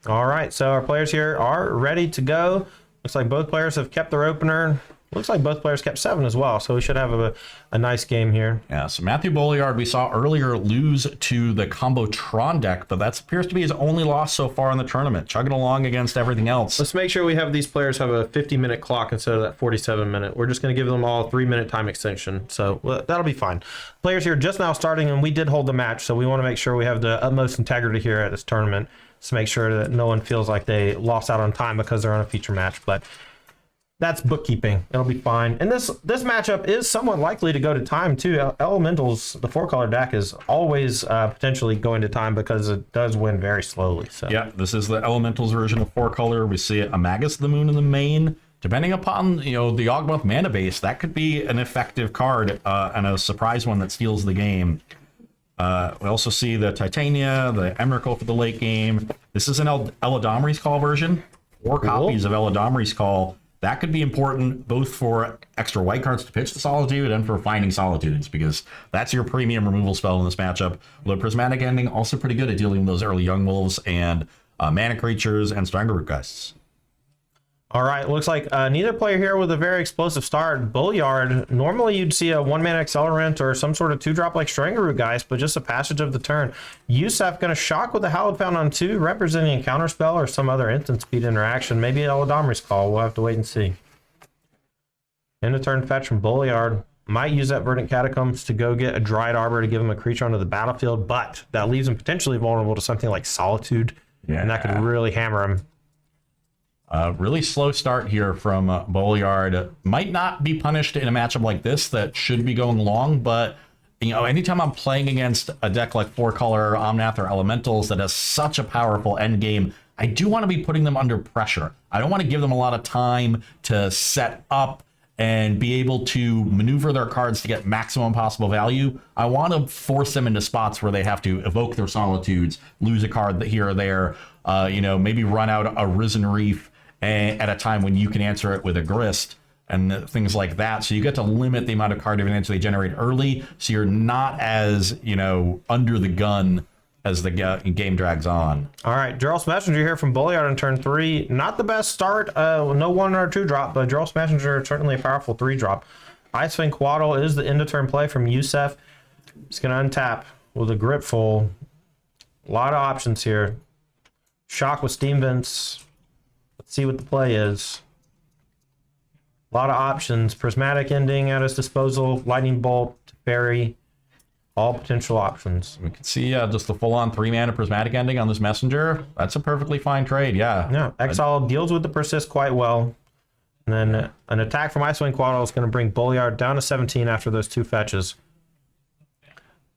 All right, so our players here are ready to go. Looks like both players have kept their opener. Looks like both players kept 7 as well, so we should have a nice game here. Yeah, so Matthew Bolliard, we saw earlier lose to the Combo Tron deck, but that appears to be his only loss so far in the tournament, chugging along against everything else. Let's make sure we have these players have a 50-minute clock instead of that 47-minute. We're just going to give them all a 3-minute time extension, so that'll be fine. Players here just now starting, and we did hold the match, so we want to make sure we have the utmost integrity here at this tournament to make sure that no one feels like they lost out on time because they're on a feature match, but that's bookkeeping. It'll be fine. And this matchup is somewhat likely to go to time too. Elementals, the 4-color deck, is always potentially going to time because it does win very slowly. So yeah, this is the Elementals version of 4-color. We see a Magus of the Moon in the main. Depending upon the Yawgmoth mana base, that could be an effective card and a surprise one that steals the game. We also see the Titania, the Emrakul for the late game. This is an Eladamri's Call version. 4 copies of Eladamri's Call. That could be important both for extra white cards to pitch the Solitude and for finding Solitudes, because that's your premium removal spell in this matchup. Although Prismatic Ending also pretty good at dealing with those early Young Wolves and Mana Creatures and Strangleroot Geists. All right, looks like neither player here with a very explosive start. Bolliard, normally you'd see a 1-mana Accelerant or some sort of 2-drop like Strangleroot Geist, but just a passage of the turn. Yusef going to shock with the Hallowed Fountain on 2, representing a counterspell or some other instant speed interaction. Maybe Eladamri's Call. We'll have to wait and see. End of turn fetch from Bolliard. Might use that Verdant Catacombs to go get a Dryad Arbor to give him a creature onto the battlefield, but that leaves him potentially vulnerable to something like Solitude, and that could really hammer him. Really slow start here from Bolliard. Might not be punished in a matchup like this that should be going long, but anytime I'm playing against a deck like 4-color Omnath or Elementals that has such a powerful end game, I do want to be putting them under pressure. I don't want to give them a lot of time to set up and be able to maneuver their cards to get maximum possible value. I want to force them into spots where they have to evoke their Solitudes, lose a card here or there, maybe run out a Risen Reef at a time when you can answer it with a Grist and things like that. So you get to limit the amount of card advantage they generate early, so you're not as, under the gun as the game drags on. All right, Gerald's Messenger here from Bolliard on turn 3. Not the best start. No 1 or 2 drop, but Gerald's Messenger certainly a powerful 3-drop. Icewind Quaddle is the end of turn play from Yusef. He's going to untap with a Gripful. A lot of options here. Shock with Steam Vents. Let's see what the play is. A lot of options. Prismatic Ending at his disposal. Lightning Bolt, Fairy. All potential options. We can see just the full-on 3-mana Prismatic Ending on this Messenger. That's a perfectly fine trade, yeah. Yeah, Exile deals with the Persist quite well. And then an attack from Icewind Quaddle is going to bring Bolliard down to 17 after those 2 fetches.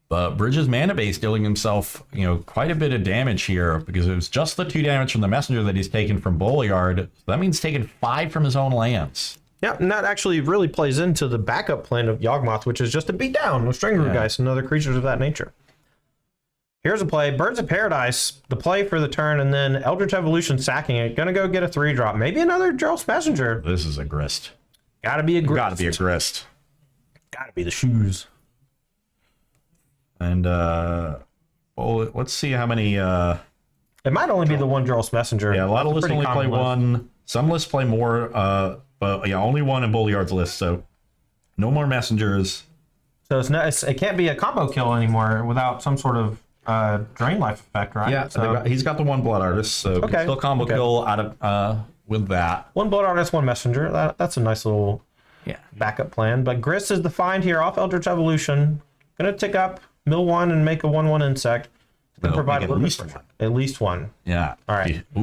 But Bridges' mana base dealing himself, quite a bit of damage here, because it was just the 2 damage from the Messenger that he's taken from Bolliard. So that means taking 5 from his own lands. Yeah, and that actually really plays into the backup plan of Yawgmoth, which is just to beat down with Strangleroot Geist and other creatures of that nature. Here's a play. Birds of Paradise, the play for the turn, and then Eldritch Evolution sacking it. Gonna go get a 3-drop. Maybe another Gerald's Messenger. This is a Grist. Gotta be a Grist. Gotta be a Grist. Gotta be the shoes. And let's see how many. It might only be the 1 Gerald's Messenger. Yeah, a lot of lists only play 1. Some lists play more. But yeah, only 1 in Bolliard's list. So no more Messengers. So it can't be a combo kill anymore without some sort of drain life effect, right? Yeah, so he's got the 1 Blood Artist, so still combo kill out of with that. 1 Blood Artist, 1 Messenger. That's a nice little backup plan. But Grist is the find here off Eldritch Evolution. Gonna tick up, mill 1 and make a 1/1 insect. No, provide at least 1. At least 1. Yeah. All right. Ooh,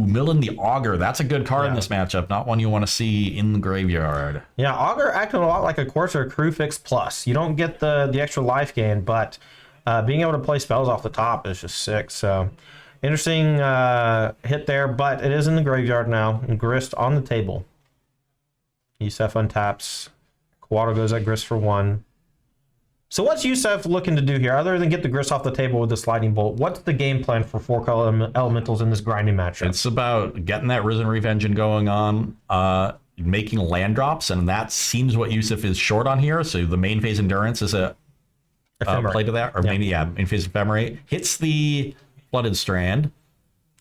Millen the Augur. That's a good card in this matchup. Not one you want to see in the graveyard. Yeah, Augur acting a lot like a Corsair Crewfix Plus. You don't get the extra life gain, but being able to play spells off the top is just sick. So interesting hit there, but it is in the graveyard now. And Grist on the table. Yusef untaps. Quaddle goes at Grist for 1. So what's Yusef looking to do here, other than get the Grist off the table with this Lightning Bolt? What's the game plan for 4-color Elementals in this grinding matchup? It's about getting that Risen Reef engine going on, making land drops, and that seems what Yusef is short on here. So the main phase Endurance is a play to that, or main phase Ephemerate. Hits the Flooded Strand.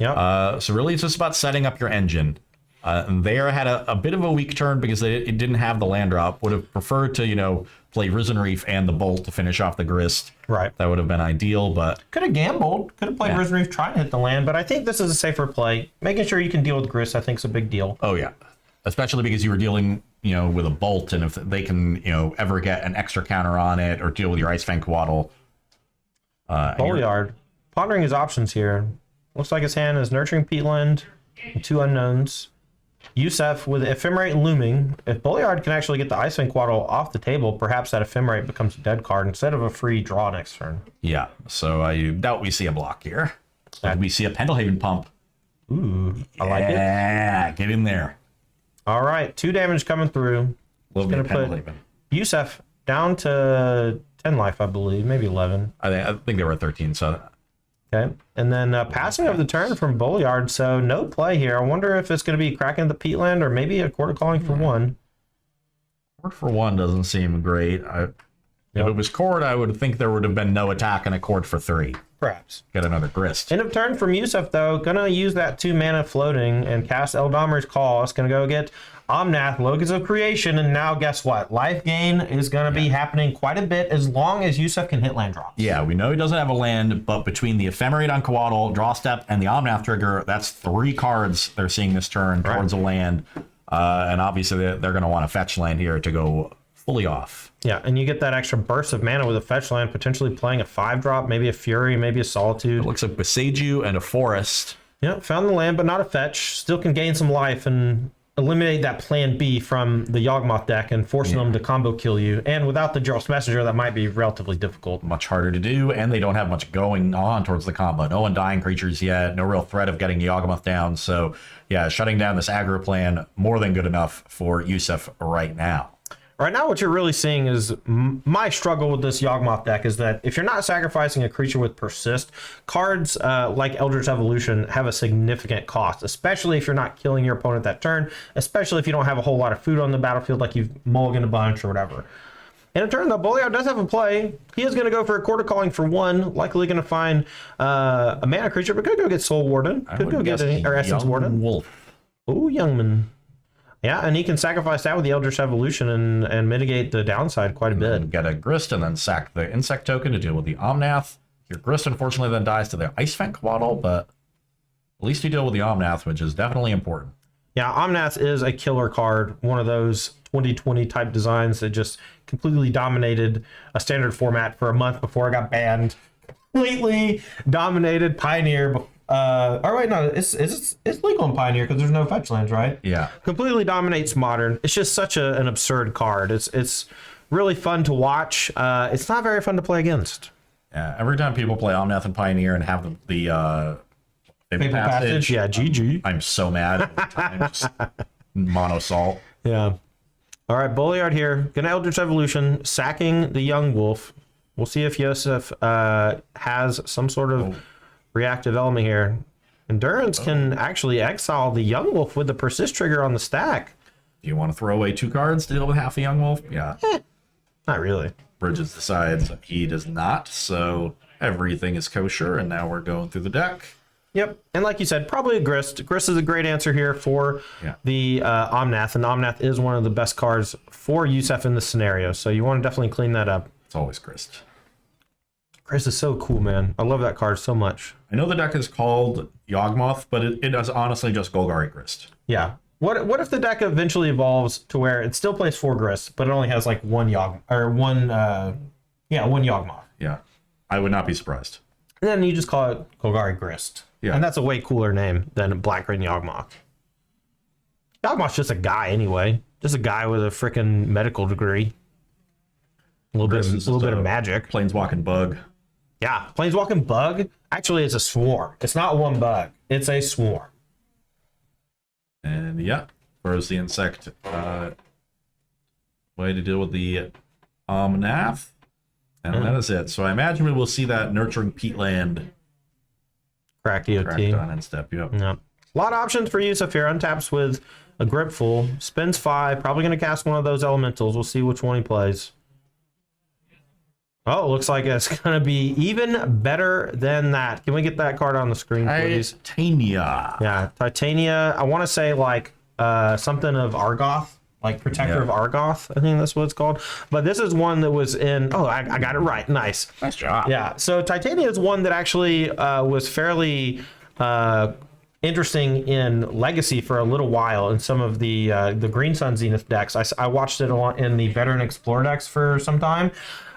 Yep. So really, it's just about setting up your engine. And there had a bit of a weak turn because it didn't have the land drop. Would have preferred to, play Risen Reef and the Bolt to finish off the Grist. Right. That would have been ideal, but... Could have gambled. Could have played Risen Reef trying to hit the land, but I think this is a safer play. Making sure you can deal with Grist, I think, is a big deal. Oh, yeah. Especially because you were dealing, with a Bolt, and if they can, ever get an extra counter on it or deal with your Ice Fang Quaddle. Boliard. Pondering his options here. Looks like his hand is Nurturing Peatland and 2 unknowns. Yusef with Ephemerate looming. If Boliard can actually get the Ice Fang Quaddle off the table, perhaps that Ephemerate becomes a dead card instead of a free draw next turn. Yeah, so I doubt we see a block here. But we see a Pendelhaven Pump. Ooh, I like it. Yeah, get in there. All right, 2 damage coming through. Love Going me to put Pendelhaven. Yusef down to 10 life, I believe, maybe 11. I think they were at 13, so... Okay, and then passing of the turn from Boliard, so no play here. I wonder if it's going to be cracking the Peatland or maybe a Quarter Calling for 1. Cord for 1 doesn't seem great. If it was Cord, I would think there would have been no attack and a Cord for 3. Perhaps. Get another Grist. End of turn from Yusef, though. Gonna use that 2 mana floating and cast Eldamar's Call. It's gonna go get Omnath, Logos of Creation, and now guess what? Life gain is gonna be happening quite a bit as long as Yusef can hit land drops. Yeah, we know he doesn't have a land, but between the Ephemerate on Quaddle, Draw Step, and the Omnath trigger, that's 3 cards they're seeing this turn towards a land. And obviously they're gonna want to fetch land here to go fully off. Yeah, and you get that extra burst of mana with a fetch land, potentially playing a 5-drop, maybe a Fury, maybe a Solitude. It looks like Boseiju and a Forest. Yeah, found the land, but not a fetch. Still can gain some life and eliminate that plan B from the Yawgmoth deck and forcing them to combo kill you. And without the Jarl's Messenger, that might be relatively difficult. Much harder to do, and they don't have much going on towards the combo. No undying creatures yet, no real threat of getting Yawgmoth down. So, yeah, shutting down this aggro plan, more than good enough for Yusef right now. Right now, what you're really seeing is my struggle with this Yawgmoth deck is that if you're not sacrificing a creature with Persist, cards like Eldritch Evolution have a significant cost, especially if you're not killing your opponent that turn, especially if you don't have a whole lot of food on the battlefield, like you've mulliganed a bunch or whatever. In a turn, though, Boliard does have a play. He is going to go for a Quarter Calling for 1, likely going to find a mana creature, but could go get Soul Warden, could go get Essence Warden. Wolf. Ooh, Youngman. Yeah, and he can sacrifice that with the Eldritch Evolution and mitigate the downside quite a bit. Get a Grist and then sack the Insect token to deal with the Omnath. Your Grist, unfortunately, then dies to the Ice Fang Quaddle, but at least you deal with the Omnath, which is definitely important. Yeah, Omnath is a killer card, one of those 2020 type designs that just completely dominated a standard format for a month before it got banned. Completely dominated Pioneer. Or wait, no, it's legal in Pioneer because there's no fetch lands, right? Yeah. Completely dominates Modern. It's just such an absurd card. It's really fun to watch. It's not very fun to play against. Yeah, every time people play Omnath and Pioneer and have the Fable Passage, yeah, GG. I'm so mad every time. Just mono salt. Yeah. All right, Boliard here. Gonna Eldritch Evolution, sacking the Young Wolf. We'll see if Yusef has some sort of reactive element here. Endurance can actually exile the Young Wolf with the Persist trigger on the stack. Do you want to throw away 2 cards to deal with half a Young Wolf? Yeah. Not really. Bridges decides he does not, so everything is kosher, and now we're going through the deck. Yep, and like you said, probably a Grist. Grist is a great answer here for the Omnath, and Omnath is one of the best cards for Yusef in this scenario, so you want to definitely clean that up. It's always Grist. Grist is so cool, man. I love that card so much. I know the deck is called Yawgmoth, but it is honestly just Golgari Grist. Yeah. What if the deck eventually evolves to where it still plays 4 Grist, but it only has like one Yawgmoth? Yeah, I would not be surprised. And then you just call it Golgari Grist. Yeah. And that's a way cooler name than Black Green Yawgmoth. Yawgmoth's just a guy anyway. Just a guy with a freaking medical degree. A little bit of magic. Planeswalking bug. Yeah, Planeswalking bug. Actually, it's a swarm. It's not one bug. It's a swarm. And yeah, throws the insect way to deal with the Omnath. And that is it. So I imagine we will see that Nurturing Peatland Cracked EOT. cracked on end step. Yep. Yeah. A lot of options for Yusef here. Untaps with a grip full. Spends 5. Probably going to cast one of those elementals. We'll see which one he plays. Oh, it looks like it's going to be even better than that. Can we get that card on the screen, please? Titania. Yeah, Titania. I want to say like something of Argoth, like Protector of Argoth. I think that's what it's called. But this is one that was in. Oh, I got it right. Nice. Nice job. Yeah. So Titania is one that actually was fairly interesting in Legacy for a little while in some of the Green Sun Zenith decks. I watched it a lot in the Veteran Explorer decks for some time.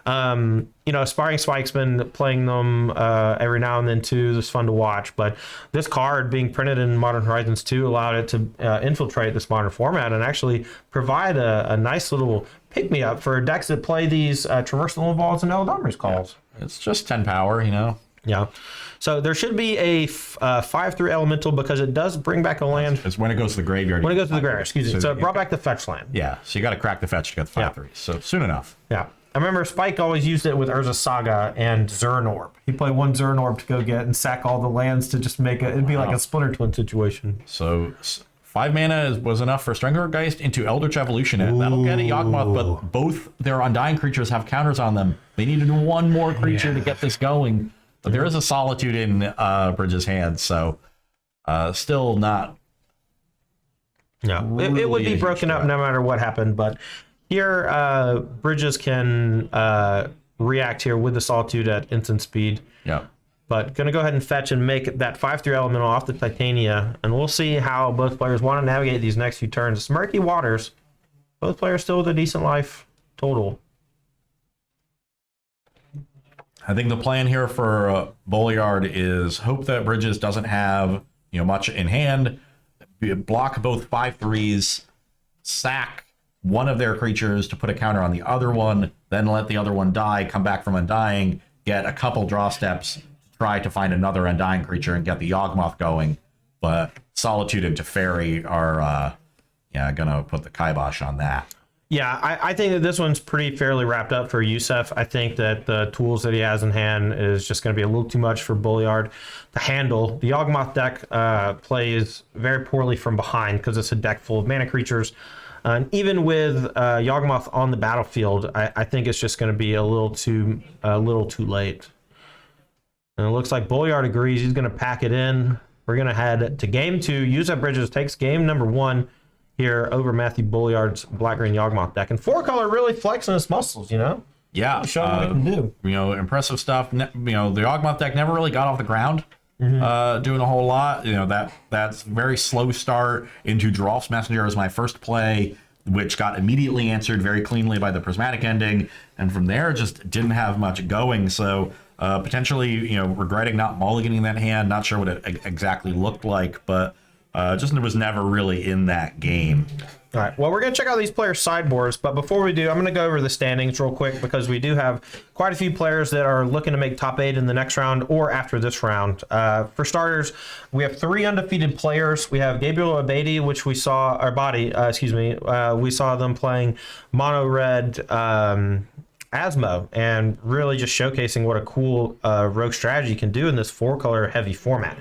Aspiring Spike's been playing them every now and then too. It's fun to watch, but this card being printed in Modern Horizons 2 allowed it to infiltrate this modern format and actually provide a nice little pick-me-up for decks that play these Traversal Evolves and Eldamri's calls. Yeah. It's just 10 power, Yeah. So there should be a 5/3 elemental because it does bring back a land. It's when it goes to the graveyard. When it goes to the graveyard, excuse me. So it brought back the fetch land. Yeah, so you got to crack the fetch to get the 5/3. So soon enough. Yeah. I remember Spike always used it with Urza Saga and Zernorb. He played one Zernorb to go get and sack all the lands to just make it'd be like a Splinter Twin situation. So 5 mana was enough for Stranglergeist into Eldritch Evolution. And that'll get a Yawgmoth, but both their Undying creatures have counters on them. They needed one more creature to get this going. But there is a Solitude in Bridges' hand, so still not. Yeah, it would be broken up no matter what happened, but here Bridges can react here with the Solitude at instant speed. Yeah. But gonna go ahead and fetch and make that 5/3 elemental off the Titania, and we'll see how both players want to navigate these next few turns. It's murky waters. Both players still with a decent life total. I think the plan here for Boliard is hope that Bridges doesn't have much in hand, block both 5/3s, sack one of their creatures to put a counter on the other one, then let the other one die, come back from Undying, get a couple draw steps, try to find another Undying creature and get the Yawgmoth going. But Solitude and Teferi are gonna put the kibosh on that. Yeah, I think that this one's pretty fairly wrapped up for Yusef. I think that the tools that he has in hand is just going to be a little too much for Boliard to handle. The Yawgmoth deck plays very poorly from behind because it's a deck full of mana creatures. And even with Yawgmoth on the battlefield, I think it's just going to be a little too late. And it looks like Boliard agrees. He's going to pack it in. We're going to head to game 2. Yusef Bridges takes game number 1. Here over Matthew Boliard's Black-Green Yawgmoth deck. And 4-color really flexing his muscles, Yeah. Show him what he can do. Impressive stuff. The Yawgmoth deck never really got off the ground doing a whole lot. That's very slow start into Drolf's Messenger as my first play, which got immediately answered very cleanly by the Prismatic Ending. And from there, just didn't have much going. So potentially, regretting not mulliganing that hand. Not sure what it exactly looked like, but just was never really in that game. All right, well, we're going to check out these players' sideboards, but before we do, I'm going to go over the standings real quick because we do have quite a few players that are looking to make top 8 in the next round or after this round. For starters, we have 3 undefeated players. We have Gabriel Abadi, which we saw, we saw them playing mono red Asmo and really just showcasing what a cool rogue strategy can do in this 4-color heavy format.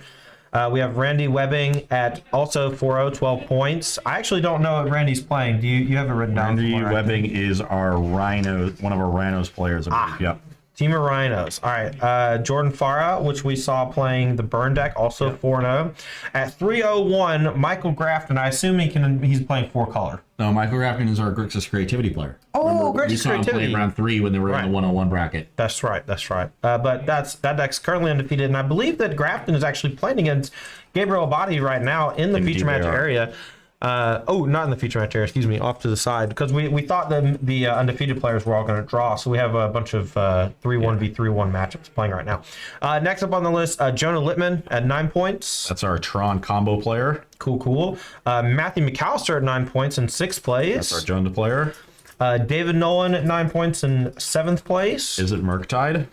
We have Randy Webbing at also 4-0, 12 points. I actually don't know what Randy's playing. Do you have it written down? Randy Webbing is our Rhino, one of our Rhinos players. Yep. Team of Rhinos. All right. Jordan Farah, which we saw playing the Burn deck, also 4-0. At 3-0-1, Michael Grafton. I assume he's playing 4-color. No, Michael Grafton is our Grixis Creativity player. Oh, Grixis Creativity. We saw him round 3 when they were in the 101 bracket. That's right. But that deck's currently undefeated, and I believe that Grafton is actually playing against Gabriel Abadi right now in the feature match area. Not in the feature match area, excuse me, off to the side, because we thought the undefeated players were all going to draw, so we have a bunch of 3-1v3-1 matchups playing right now. Next up on the list, Jonah Littman at 9 points. That's our Tron combo player. Cool. Matthew McAllister at 9 points in 6th place. That's our Jonah player. David Nolan at 9 points in 7th place. Is it Murktide?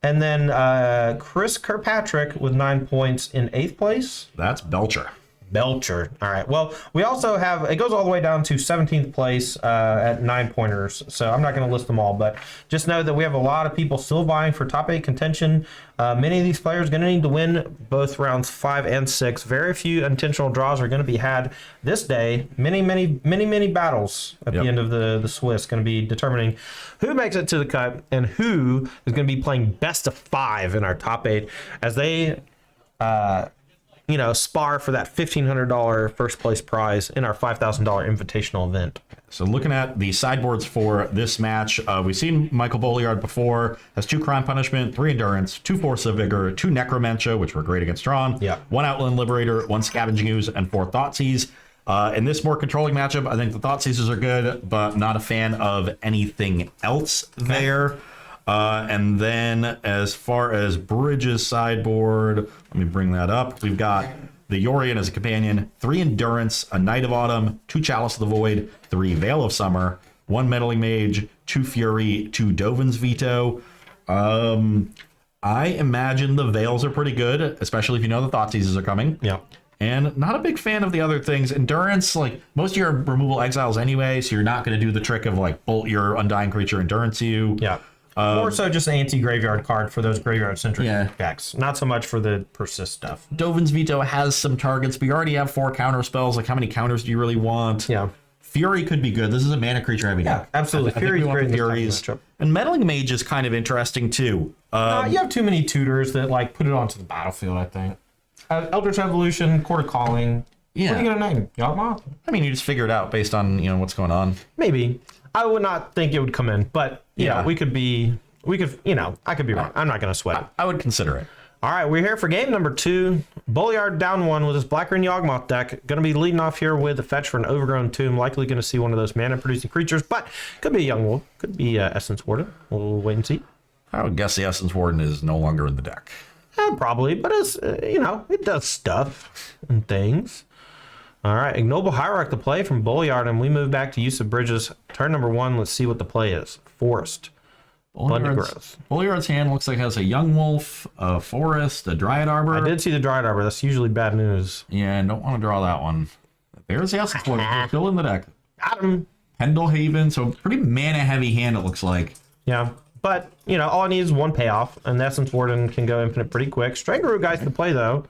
And then Chris Kirkpatrick with 9 points in 8th place. That's Belcher. Belcher. All right. Well, we also have, it goes all the way down to 17th place at 9 pointers. So I'm not going to list them all, but just know that we have a lot of people still vying for top 8 contention. Many of these players are going to need to win both rounds 5 and 6. Very few intentional draws are going to be had this day. Many battles at the end of the Swiss going to be determining who makes it to the cut and who is going to be playing best of 5 in our top 8 as they spar for that $1,500 first place prize in our $5,000 invitational event. So looking at the sideboards for this match, we've seen Michael Bolliard before. Has 2 Crime Punishment, 3 Endurance, 2 Force of Vigor, 2 Necromentia, which were great against Drawn, 1 Outland Liberator, 1 Scavenging Ooze, and 4 Thoughtseize. In this more controlling matchup, I think the Thoughtseizes are good, but not a fan of anything else there. And then as far as Bridges sideboard, let me bring that up. We've got the Yorion as a companion, 3 Endurance, a Knight of Autumn, 2 Chalice of the Void, 3 Veil of Summer, 1 Meddling Mage, 2 Fury, 2 Dovin's Veto. I imagine the Veils are pretty good, especially if you know the Thoughtseizes are coming. Yeah. And not a big fan of the other things. Endurance, like most of your removal exiles anyway, so you're not going to do the trick of like bolt your Undying Creature Endurance you. Yeah. More so just an anti-graveyard card for those graveyard-centric decks. Not so much for the persist stuff. Dovin's Veto has some targets, but you already have 4 counter spells. Like, how many counters do you really want? Yeah. Fury could be good. This is a mana creature heavy deck. Yeah, absolutely. Fury's great. Furies. And Meddling Mage is kind of interesting, too. You have too many tutors that, like, put it onto the battlefield, I think. Eldritch Evolution, Court of Calling. Yeah. What are you going to name? Yawgmoth? I mean, you just figure it out based on, what's going on. Maybe. I would not think it would come in, but yeah, I could be wrong. I'm not going to sweat it. I would consider it. All right, we're here for game number 2. Bolliard down 1 with his Black Green Yawgmoth deck. Going to be leading off here with a fetch for an Overgrown Tomb. Likely going to see one of those mana-producing creatures, but could be a Young Wolf. Could be Essence Warden. We'll wait and see. I would guess the Essence Warden is no longer in the deck. Probably, but it's, it does stuff and things. All right, Ignoble Hierarch to play from Bolliard, and we move back to use of Bridges. Turn number 1, let's see what the play is. Forest. Bolliard's hand looks like it has a Young Wolf, a Forest, a Dryad Arbor. I did see the Dryad Arbor. That's usually bad news. Yeah, don't want to draw that one. There's the Essence Warden, still in the deck. Got him. Pendlehaven, so pretty mana-heavy hand, it looks like. Yeah, but, all it needs is 1 payoff, and the Essence Warden can go infinite pretty quick. Strangaroo guys to play, though.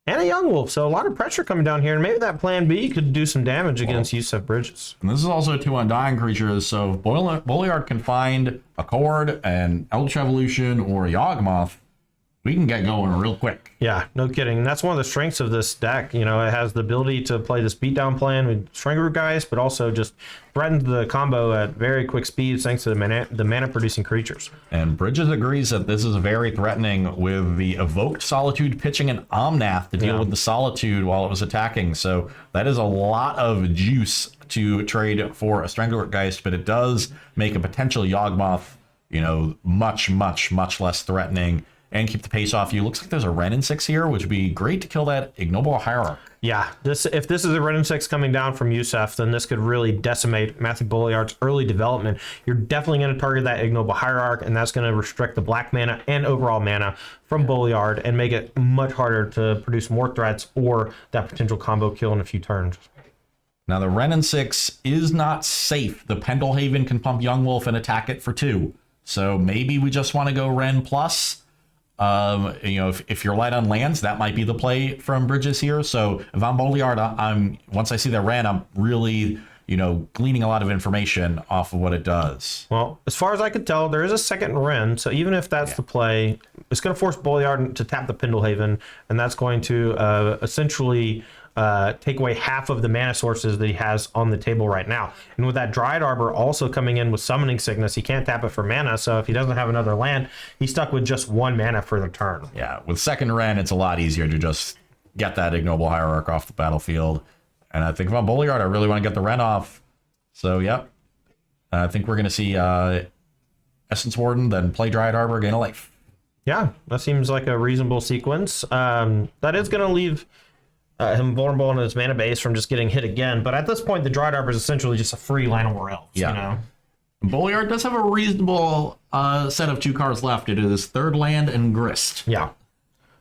And a Young Wolf, so a lot of pressure coming down here, and maybe that plan B could do some damage against Yusuf Bridges. And this is also 2 Undying creatures, so if Bolliard can find a Chord, an Eldritch Evolution, or a Yawgmoth, we can get going real quick. Yeah, no kidding. And that's one of the strengths of this deck. It has the ability to play this beatdown plan with Strangaroo guys, but also just threatens the combo at very quick speeds thanks to the mana-producing creatures. And Bridges agrees that this is very threatening with the Evoked Solitude pitching an Omnath to deal with the Solitude while it was attacking. So that is a lot of juice to trade for a Stranglegeist, but it does make a potential Yawgmoth, much less threatening. And keep the pace off you. Looks like there's a Wrenn 6 here, which would be great to kill that Ignoble Hierarch. Yeah, if this is a Wrenn 6 coming down from Yusuf, then this could really decimate Matthew Bolliard's early development. You're definitely going to target that Ignoble Hierarch, and that's going to restrict the black mana and overall mana from Bolliard and make it much harder to produce more threats or that potential combo kill in a few turns. Now, the Wrenn 6 is not safe. The Pendlehaven can pump Young Wolf and attack it for 2. So maybe we just want to go Wrenn plus. If you're light on lands, that might be the play from Bridges here. So if I'm Bolliard, once I see the Wrenn, I'm really, gleaning a lot of information off of what it does. Well, as far as I could tell, there is a second Wrenn. So even if that's the play, it's going to force Bolliard to tap the Pendlehaven, and that's going to essentially take away half of the mana sources that he has on the table right now. And with that Dryad Arbor also coming in with Summoning Sickness, he can't tap it for mana, so if he doesn't have another land, he's stuck with just 1 mana for the turn. Yeah, with second Wrenn, it's a lot easier to just get that Ignoble Hierarch off the battlefield. And I think if I'm Bolliard, I really want to get the Wrenn off. So, yep. I think we're going to see Essence Warden, then play Dryad Arbor, gain a life. Yeah, that seems like a reasonable sequence. That is going to leave him vulnerable in his mana base from just getting hit again. But at this point, the Dryad Arbor is essentially just a free Llanowar Elves, Bolliard does have a reasonable set of 2 cards left. It is third land and Grist. Yeah.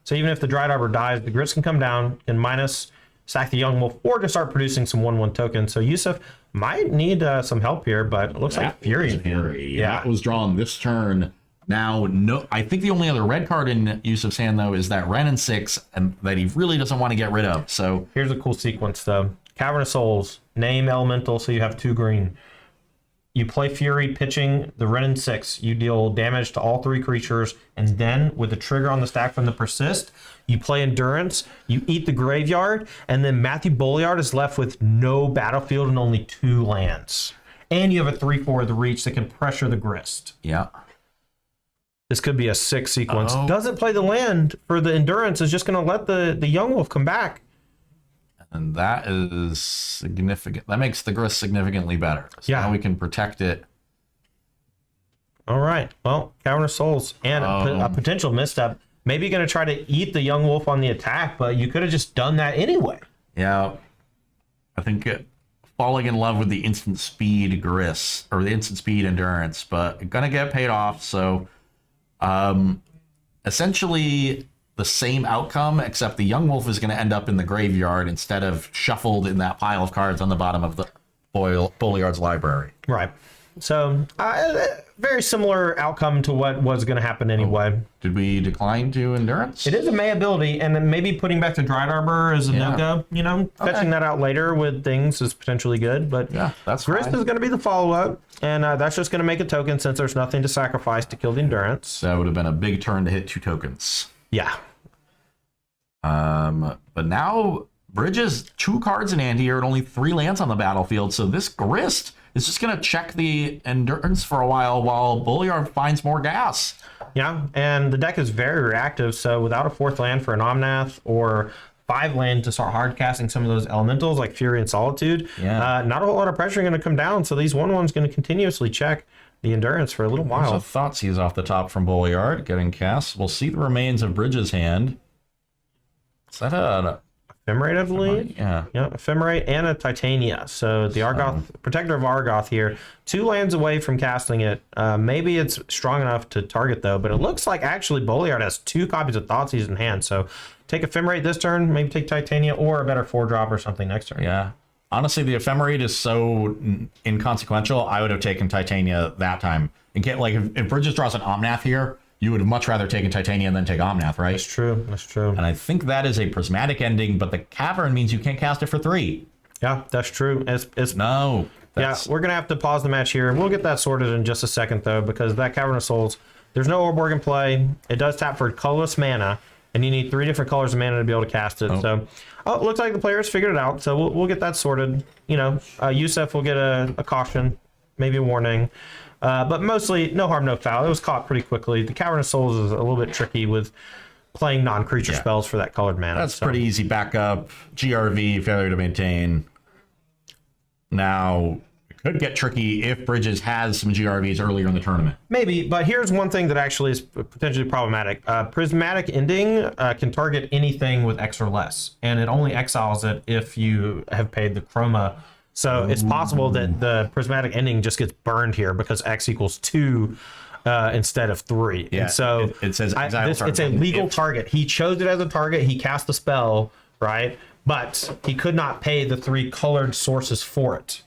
So even if the Dried Arbor dies, the Grist can come down and minus sack the Yawgmoth or just start producing some 1/1 tokens. So Yusuf might need some help here, but it looks like Fury. Yeah, that was drawn this turn. Now, no, I think the only other red card in Yusuf's hand, though, is that Renin 6 and that he really doesn't want to get rid of. So here's a cool sequence, though. Cavernous Souls, name Elemental, so you have 2 green. You play Fury, pitching the Renin 6. You deal damage to all 3 creatures, and then with the trigger on the stack from the Persist, you play Endurance, you eat the graveyard, and then Matthew Bolliard is left with no battlefield and only 2 lands. And you have a 3/4 of the reach that can pressure the Grist. Yeah. This could be a 6 sequence. Doesn't play the land for the Endurance, is just going to let the Yawgmoth come back. And that is significant. That makes the Grist significantly better. So Yeah. now we can protect it. All right. Well, Cavernous Souls and a potential misstep. Maybe going to try to eat the Yawgmoth on the attack, but you could have just done that anyway. Yeah. I think falling in love with the instant speed Grist, or the instant speed Endurance, but gonna get paid off. So essentially the same outcome, except the Yawgmoth is going to end up in the graveyard instead of shuffled in that pile of cards on the bottom of the Bolliard's library. Right. So very similar outcome to what was going to happen anyway. Did we decline to Endurance? It is a May ability, and then maybe putting back the Dried Arbor is a no-go. You know, fetching that out later with things is potentially good, but Yeah, that's Grist fine. is going to be the follow-up, and that's just going to make a token since there's nothing to sacrifice to kill the Endurance. That would have been a big turn to hit 2 tokens. Yeah. But now Bridges 2 cards in hand here and only 3 lands on the battlefield. So this Grist is just going to check the Endurance for a while Bolliard finds more gas. Yeah, and the deck is very reactive, so without a 4th land for an Omnath or 5 land to start hard casting some of those elementals like Fury and Solitude, not a whole lot of pressure going to come down, so these 1/1's going to continuously check the Endurance for a little while. So Thoughtseize off the top from Bolliard getting cast. We'll see the remains of Bridges' hand. Is that a Ephemerate, I believe. Yeah. Yeah, Ephemerate and a Titania. So the Argoth, Protector of Argoth here, 2 lands away from casting it. Maybe it's strong enough to target though, but it looks like actually Bolliard has 2 copies of Thoughtseize in hand. So take Ephemerate this turn, maybe take Titania or a better 4-drop or something next turn. Yeah. Honestly, the Ephemerate is so inconsequential. I would have taken Titania that time. And get like if Bridges draws an Omnath here, you would have much rather taken Titania than take Omnath, right? That's true. That's true. And I think that is a prismatic ending, but the Cavern means you can't cast it for 3. Yeah, that's true. No. Yeah, we're going to have to pause the match here. We'll get that sorted in just a second, though, because that Cavern of Souls, there's no Orborg in play. It does tap for colorless mana, and you need 3 different colors of mana to be able to cast it. So, it looks like the players figured it out, so we'll get that sorted. You know, Yusuf will get a caution, maybe a warning. But mostly, no harm, no foul. It was caught pretty quickly. The Cavern of Souls is a little bit tricky with playing non-creature spells for that colored mana. That's pretty easy backup. GRV, failure to maintain. Now, it could get tricky if Bridges has some GRVs earlier in the tournament. Maybe, but here's one thing that actually is potentially problematic. Prismatic Ending can target anything with X or less, and it only exiles it if you have paid the chroma. So it's possible that the Prismatic Ending just gets burned here because X equals 2 instead of 3. Yeah, and so it says exile it's a legal target. He chose it as a target. He cast the spell, right? But he could not pay the 3 colored sources for it.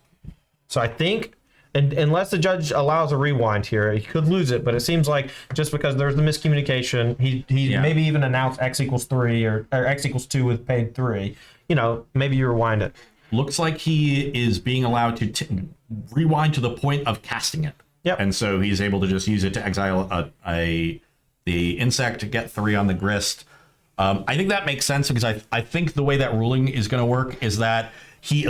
So I think, and unless the judge allows a rewind here, he could lose it. But it seems like just because there's the miscommunication, he maybe even announced X equals 3 or X equals 2 with paid 3. You know, maybe you rewind it. Looks like he is being allowed to rewind to the point of casting it. Yep. And so he's able to just use it to exile the insect to get 3 on the Grist. I think that makes sense because I think the way that ruling is going to work is that he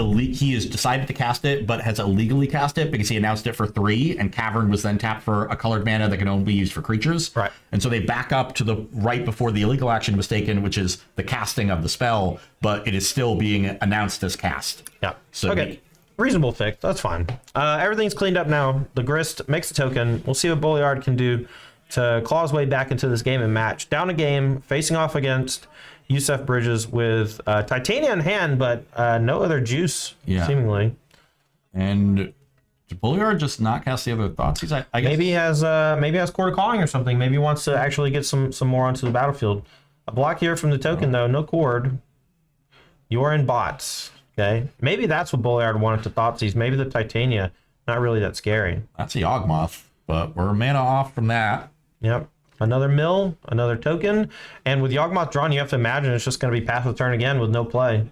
has decided to cast it, but has illegally cast it because he announced it for 3, and Cavern was then tapped for a colored mana that can only be used for creatures. Right. And so they back up to the right before the illegal action was taken, which is the casting of the spell, but it is still being announced as cast. Yeah. So okay. Reasonable fix. That's fine. Everything's cleaned up now. The Grist makes a token. We'll see what Bolliard can do to claw his way back into this game and match. Down a game, facing off against Yusuf Bridges with Titania in hand, but no other juice, seemingly. And did Bolliard just not cast the other Thoughtseize? I guess Maybe he has Court of Calling or something. Maybe he wants to actually get some more onto the battlefield. A block here from the token, though. No cord. You're in bots. Okay. Maybe that's what Bulliard wanted to Thoughtseize. Maybe the Titania. Not really that scary. That's a Yawgmoth, but we're mana off from that. Yep. Another mill, another token. And with Yawgmoth drawn, you have to imagine it's just going to be pass the turn again with no play.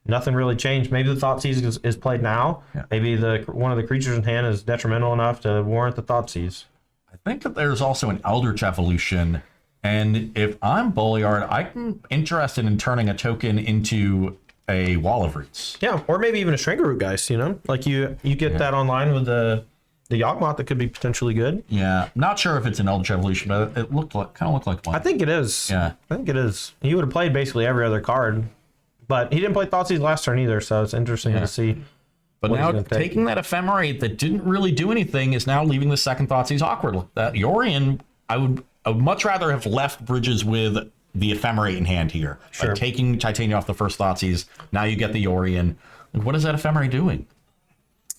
Nothing really changed. Maybe the Thoughtseize is played now. Yeah. Maybe one of the creatures in hand is detrimental enough to warrant the Thoughtseize. I think that there's also an Eldritch Evolution, and if I'm Bulliard, I'm interested in turning a token into a Wall of Roots. Yeah, or maybe even a Stringer Root, guys, you know? Like you get that online with the Yawgmoth that could be potentially good. Yeah, not sure if it's an Eldritch Evolution, but it kind of looked like one. I think it is. Yeah. I think it is. He would have played basically every other card, but he didn't play Thoughtseize last turn either, so it's interesting to see. But now taking that Ephemerate that didn't really do anything is now leaving the second Thoughtseize awkward. That Yorion, I would much rather have left Bridges with the Ephemerate in hand here. Sure. Like taking Titania off the first Thoughtseize, now you get the Yorion. What is that Ephemerate doing?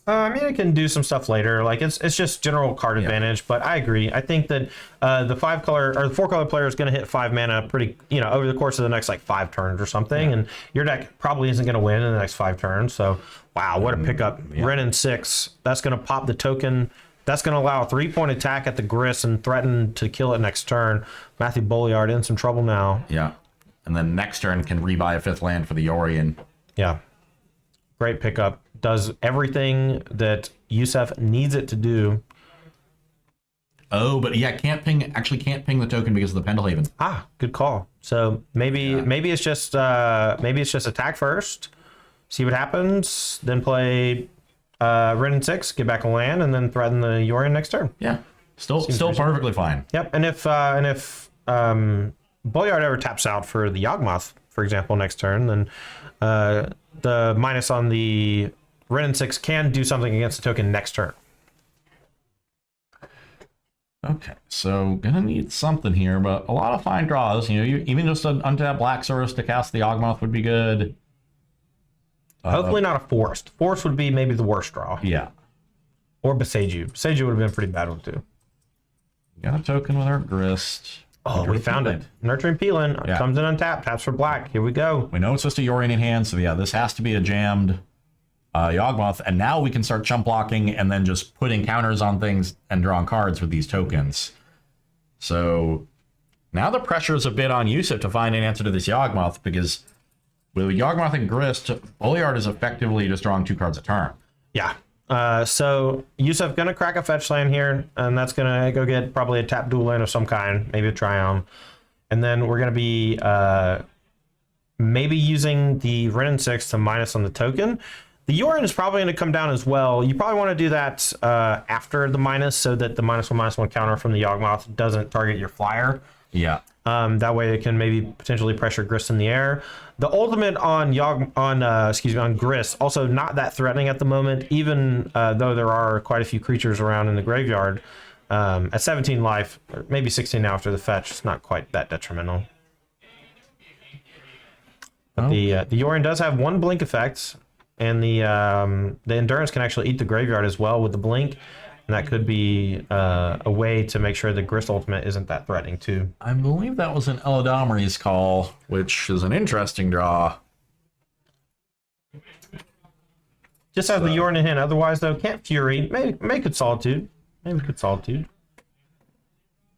I mean, it can do some stuff later. Like it's just general card advantage. But I agree. I think that the 4-color player is going to hit 5 mana pretty, over the course of the next like 5 turns or something. And your deck probably isn't going to win in the next 5 turns. So wow, what a pickup! Renin 6. That's going to pop the token. That's going to allow a 3-point attack at the Grist and threaten to kill it next turn. Matthew Bulliard in some trouble now. Yeah. And then next turn can rebuy a 5th land for the Yorion. Yeah. Great pickup. Does everything that Yusef needs it to do. Oh, but yeah, can't ping the token because of the Pendlehaven. Ah, good call. So maybe it's just attack first, see what happens, then play Renin 6, get back a land, and then threaten the Yorion next turn. Yeah. Still perfectly fine. Yep. And if Bulliard ever taps out for the Yawgmoth, for example, next turn, then the minus on the Renin 6 can do something against the token next turn. Okay, so gonna need something here, but a lot of fine draws. Even just an untapped Black Source to cast the Yawgmoth would be good. Hopefully not a Forest. Forest would be maybe the worst draw. Yeah. Or Beseiju. Beseiju would have been a pretty bad one too. Got a token with our Grist. Oh, we found it. Nurturing Peeling comes in untapped, taps for black. Here we go. We know it's just a Yorion in hand, so yeah, this has to be a jammed Yawgmoth, and now we can start chump blocking and then just putting counters on things and drawing cards with these tokens. So now the pressure is a bit on Yusuf to find an answer to this Yawgmoth, because with Yawgmoth and Grist, Bulliard is effectively just drawing 2 cards a turn. Yeah. So Yusuf gonna crack a fetch land here, and that's gonna go get probably a tap dual land of some kind, maybe a Triumph. And then we're gonna be maybe using the Renin 6 to minus on the token. The Yorion is probably going to come down as well. You probably want to do that after the minus, so that the -1/-1 counter from the Yawgmoth doesn't target your flyer. Yeah. That way it can maybe potentially pressure Grist in the air. The ultimate on Grist, also not that threatening at the moment, even though there are quite a few creatures around in the graveyard. At 17 life, or maybe 16 now after the fetch, it's not quite that detrimental. But the Yorion does have 1 blink effect. And the Endurance can actually eat the graveyard as well with the blink. And that could be a way to make sure the Grist ultimate isn't that threatening too. I believe that was an Elodomri's call, which is an interesting draw. Just have the Yorion in hand. Otherwise, though, can't Fury. Maybe could Solitude. Maybe could Solitude.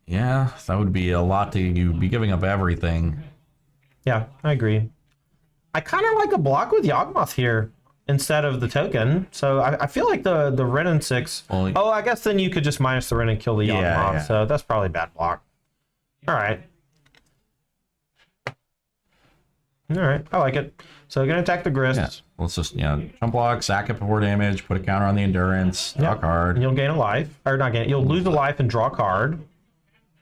Yeah, that would be a lot to you be giving up everything. Yeah, I agree. I kind of like a block with Yawgmoth here instead of the token. So I feel like the Renin 6. Oh, I guess then you could just minus the Ren and kill the Yawgmoth. Yeah. So that's probably a bad block. All right. I like it. So we're going to attack the Grist. Yeah. Let's just, jump block, sack it before damage, put a counter on the Endurance, draw a card. And you'll gain a life. Or not gain, you'll lose a life and draw a card.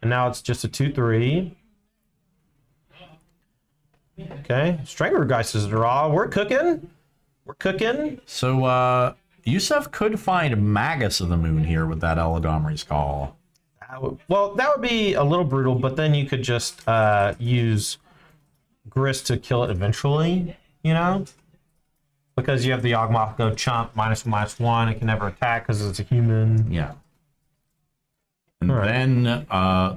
And now it's just a 2/3. Okay, Strangergeist is a draw. We're cooking. So, Yusuf could find Magus of the Moon here with that Elodomri's call. Well, that would be a little brutal, but then you could just use Grist to kill it eventually, Because you have the Yawgmoth go chump, -1/-1. It can never attack because it's a human. Yeah. And then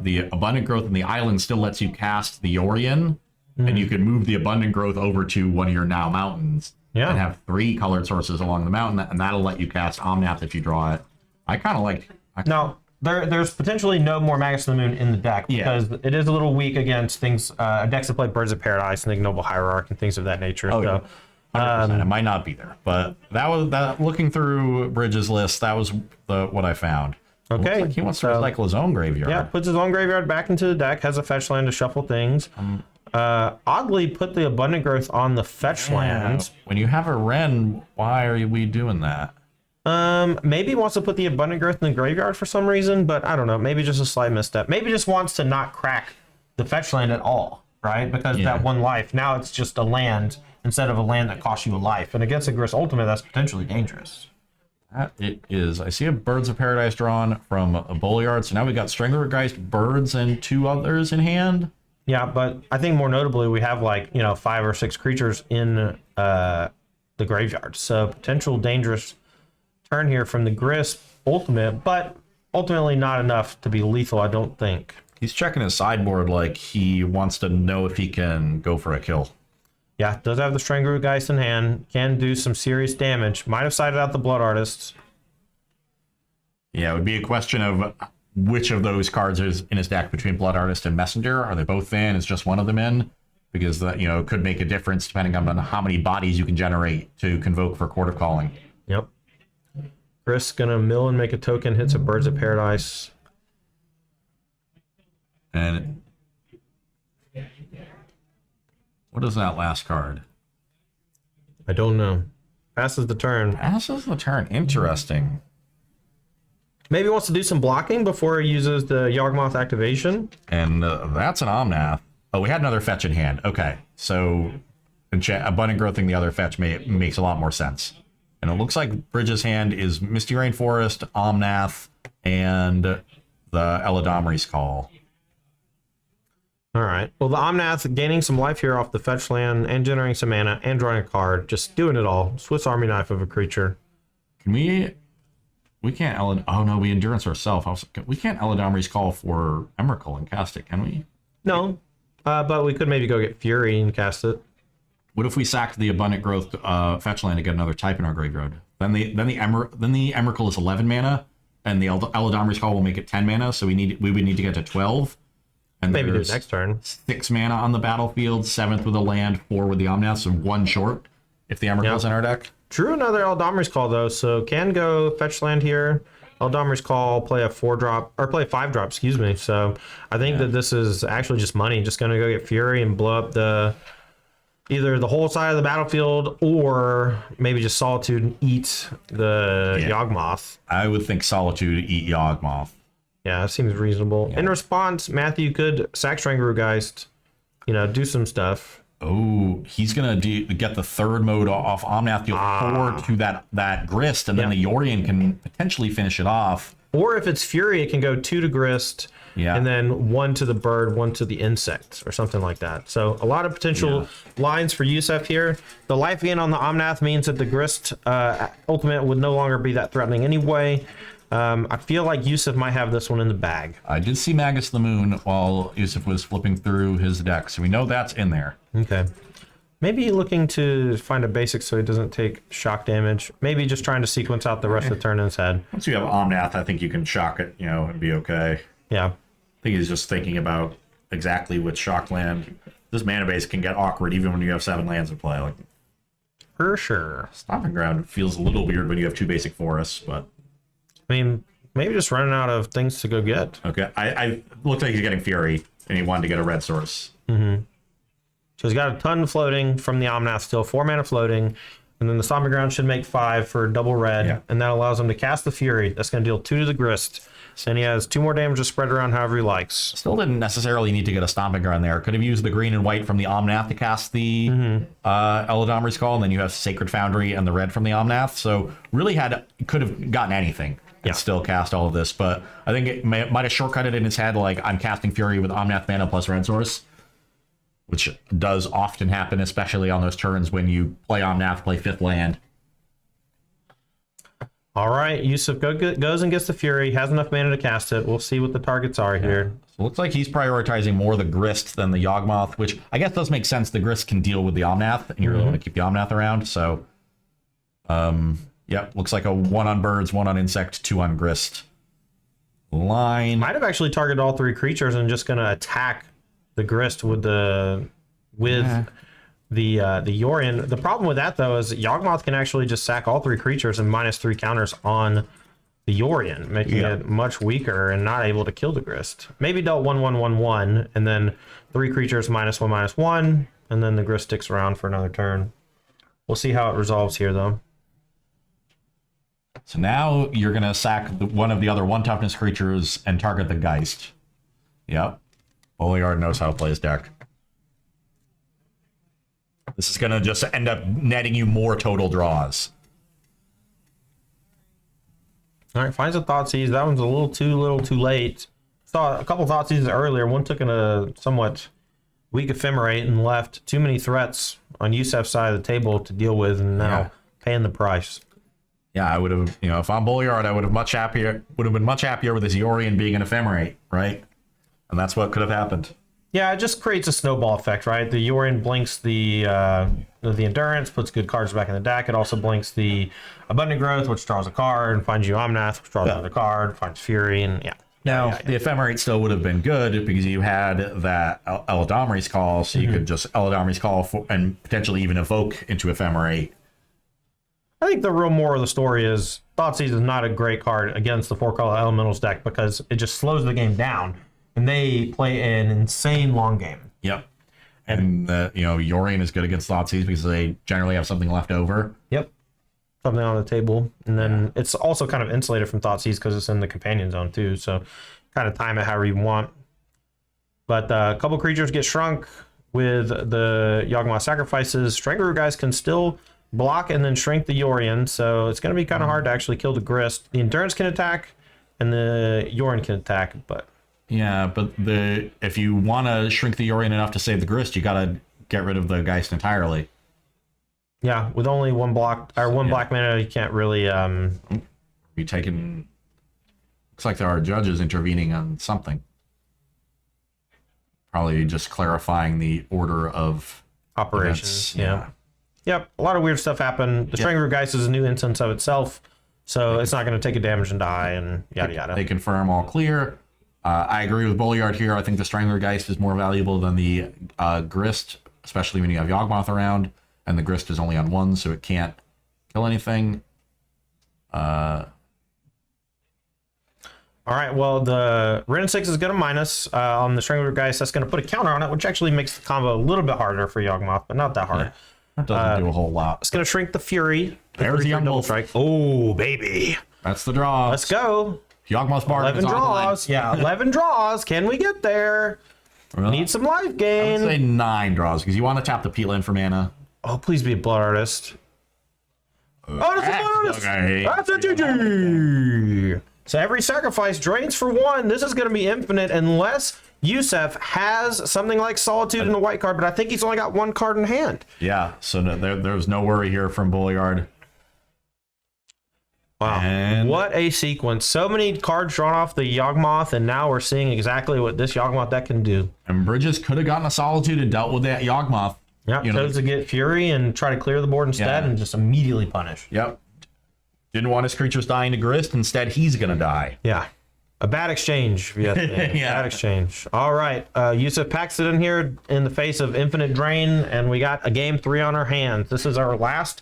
the Abundant Growth in the island still lets you cast the Yorion and you could move the abundant growth over to one of your now mountains. Yeah. And have 3 colored sources along the mountain, and that'll let you cast Omnath if you draw it. I kind of like. Now, there's potentially no more Magus of the Moon in the deck because it is a little weak against things, decks that play Birds of Paradise and Ignoble Hierarch and things of that nature. Oh, so, yeah. 100%. It might not be there, but that was that. Looking through Bridges' list, that was what I found. Okay. Looks like he wants to recycle his own graveyard. Yeah, puts his own graveyard back into the deck, has a fetch land to shuffle things. Oddly, put the abundant growth on the fetch lands. When you have a Wren, why are we doing that? Maybe he wants to put the abundant growth in the graveyard for some reason, but I don't know. Maybe just a slight misstep. Maybe just wants to not crack the fetch land at all, right? Because that 1 life. Now it's just a land instead of a land that costs you a life. And against a Grist Ultimate, that's potentially dangerous. That it is. I see a Birds of Paradise drawn from a Bowlyard, so now we got Stranglergeist, Birds, and 2 others in hand. Yeah, but I think more notably, we have 5 or 6 creatures in the graveyard. So potential dangerous turn here from the Grist Ultimate, but ultimately not enough to be lethal, I don't think. He's checking his sideboard like he wants to know if he can go for a kill. Yeah, does have the Stranglergeist in hand, can do some serious damage. Might have sided out the Blood Artist. Yeah, it would be a question of which of those cards is in his deck between Blood Artist and Messenger. Are they both in? Is just one of them in? Because that could make a difference depending on how many bodies you can generate to convoke for Court of Calling. Yep. Chris gonna mill and make a token, hits a Birds of Paradise. And what is that last card? I don't know. Passes the turn. Passes the turn. Interesting. Maybe wants to do some blocking before he uses the Yawgmoth activation. And that's an Omnath. Oh, we had another fetch in hand. Okay, so abundant growthing the other fetch makes a lot more sense. And it looks like Bridges' hand is Misty Rainforest, Omnath, and the Eladamri's Call. All right. Well, the Omnath gaining some life here off the fetch land and generating some mana and drawing a card. Just doing it all. Swiss Army knife of a creature. Can we can't oh no, we endurance ourselves. We can't Eladamri's Call for Emrakul and cast it, can we? No. But we could maybe go get Fury and cast it. What if we sacked the abundant growth fetch land to get another type in our graveyard? Then the Emrakul is 11 mana, and the Eladamri's Call will make it 10 mana. So we would need to get to 12. And maybe do it next turn. 6 mana on the battlefield, 7th with a land, 4 with the Omnath, so 1 short if the Emrakul's in our deck. Drew another Eldamri's Call though, so can go fetch land here. Eldamri's Call, play a 4-drop, or play a 5-drop, excuse me. So I think that this is actually just money. Just gonna go get Fury and blow up either the whole side of the battlefield or maybe just Solitude and eat the Yawgmoth. I would think Solitude eat Yawgmoth. Yeah, that seems reasonable. In response, Matthew could sack Stranglergeist, do some stuff. Oh, he's gonna get the 3rd mode off Omnath, deal 4 to that Grist, and then the Yorion can potentially finish it off. Or if it's Fury, it can go 2 to Grist, and then 1 to the bird, 1 to the insect, or something like that. So a lot of potential lines for Yusef here. The life gain on the Omnath means that the Grist ultimate would no longer be that threatening anyway. I feel like Yusef might have this one in the bag. I did see Magus the Moon while Yusef was flipping through his deck, so we know that's in there. Okay. Maybe looking to find a basic so he doesn't take shock damage. Maybe just trying to sequence out the rest of the turn in his head. Once you have Omnath, I think you can shock it, and be okay. Yeah. I think he's just thinking about exactly which shock land. This mana base can get awkward even when you have 7 lands in play. Like, for sure. Stomping Ground feels a little weird when you have 2 basic forests, but I mean, maybe just running out of things to go get. Okay, I looked like he's getting Fury, and he wanted to get a red source. Mm-hmm. So he's got a ton floating from the Omnath still, 4 mana floating, and then the Stomping Ground should make 5 for double red, and that allows him to cast the Fury. That's going to deal 2 to the Grist, and he has 2 more damage to spread around however he likes. Still didn't necessarily need to get a Stomping Ground there. Could have used the green and white from the Omnath to cast the Eladamri's Call, and then you have Sacred Foundry and the red from the Omnath. So really could have gotten anything. And still cast all of this, but I think it might have shortcutted in his head, like I'm casting Fury with Omnath mana plus red source, which does often happen, especially on those turns when you play Omnath, play 5th land. All right, Yusuf goes and gets the Fury, has enough mana to cast it. We'll see what the targets are here. So it looks like he's prioritizing more the Grist than the Yawgmoth, which I guess does make sense. The Grist can deal with the Omnath, and you really want to keep the Omnath around. So, yeah, looks like a 1 on birds, 1 on insect, 2 on Grist line. Might have actually targeted all 3 creatures and just going to attack the Grist with the Yorion. The problem with that though is that Yawgmoth can actually just sack all 3 creatures and -3 counters on the Yorion, making it much weaker and not able to kill the Grist. Maybe dealt 1/1/1/1 and then 3 creatures -1/-1, and then the Grist sticks around for another turn. We'll see how it resolves here though. So now you're going to sack one of the other 1 toughness creatures and target the Geist. Yep. Boliard knows how to play his deck. This is going to just end up netting you more total draws. All right, finds a Thoughtseize. That one's a little too late. Saw a couple Thoughtseizes earlier. One took in a somewhat weak Ephemerate and left too many threats on Yusef's side of the table to deal with, and now paying the price. Yeah, I would have, if I'm Boliard, I would have been much happier with his Yorion being an Ephemerate, right? And that's what could have happened. Yeah, it just creates a snowball effect, right? The Yorion blinks the Endurance, puts good cards back in the deck. It also blinks the Abundant Growth, which draws a card, and finds you Omnath, which draws another card, finds Fury, and Now, the Ephemerate still would have been good because you had that Eladamri's Call, so you could just Eladamri's Call and potentially even evoke into Ephemerate. I think the real moral of the story is Thoughtseize is not a great card against the 4-color Elementals deck because it just slows the game down, and they play an insane long game. Yep. And Yorion is good against Thoughtseize because they generally have something left over. Yep. Something on the table. And then it's also kind of insulated from Thoughtseize because it's in the companion zone too. So kind of time it however you want. But a couple creatures get shrunk with the Yawgmoth sacrifices. Strangler guys can still block and then shrink the Yorion. So it's going to be kind of hard to actually kill the Grist. The Endurance can attack and the Yorion can attack, but... Yeah, but if you want to shrink the Yorion enough to save the Grist, you got to get rid of the Geist entirely. Yeah, with only one black mana, you can't really. You taking? Looks like there are judges intervening on something. Probably just clarifying the order of operations. Events. Yep. A lot of weird stuff happened. The Strangler Geist is a new instance of itself, so it's not going to take a damage and die, and yada yada. They confirm all clear. I agree with Boliard here. I think the Strangler Geist is more valuable than the Grist, especially when you have Yawgmoth around, and the Grist is only on 1, so it can't kill anything. All right, well, the Ren 6 is going to minus on the Strangler Geist. That's going to put a counter on it, which actually makes the combo a little bit harder for Yawgmoth, but not that hard. That doesn't do a whole lot. It's going to shrink the Fury. There's the double strike. Oh, baby. That's the draw. Let's go. Yawgmoth's Bark 11 is draws. Yeah, 11 draws. Can we get there? Really? Need some life I would gain. say 9 draws because you want to tap the Peatland for mana. Oh, please be a Blood Artist. Oh, that's a Blood Artist. Okay. That's a GG. So every sacrifice drains for 1. This is going to be infinite unless Yusef has something like Solitude in the white card, but I think he's only got 1 card in hand. Yeah, so there's no worry here from Boliard. Wow, and what a sequence. So many cards drawn off the Yawgmoth, and now we're seeing exactly what this Yawgmoth deck can do. And Bridges could have gotten a Solitude and dealt with that Yawgmoth. Yeah, chose to get Fury and try to clear the board instead and just immediately punish. Yep. Didn't want his creatures dying to Grist. Instead, he's going to die. Yeah. A bad exchange, if you have to think. Bad exchange. All right. Yusef packs it in here in the face of infinite drain, and we got a game 3 on our hands. This is our last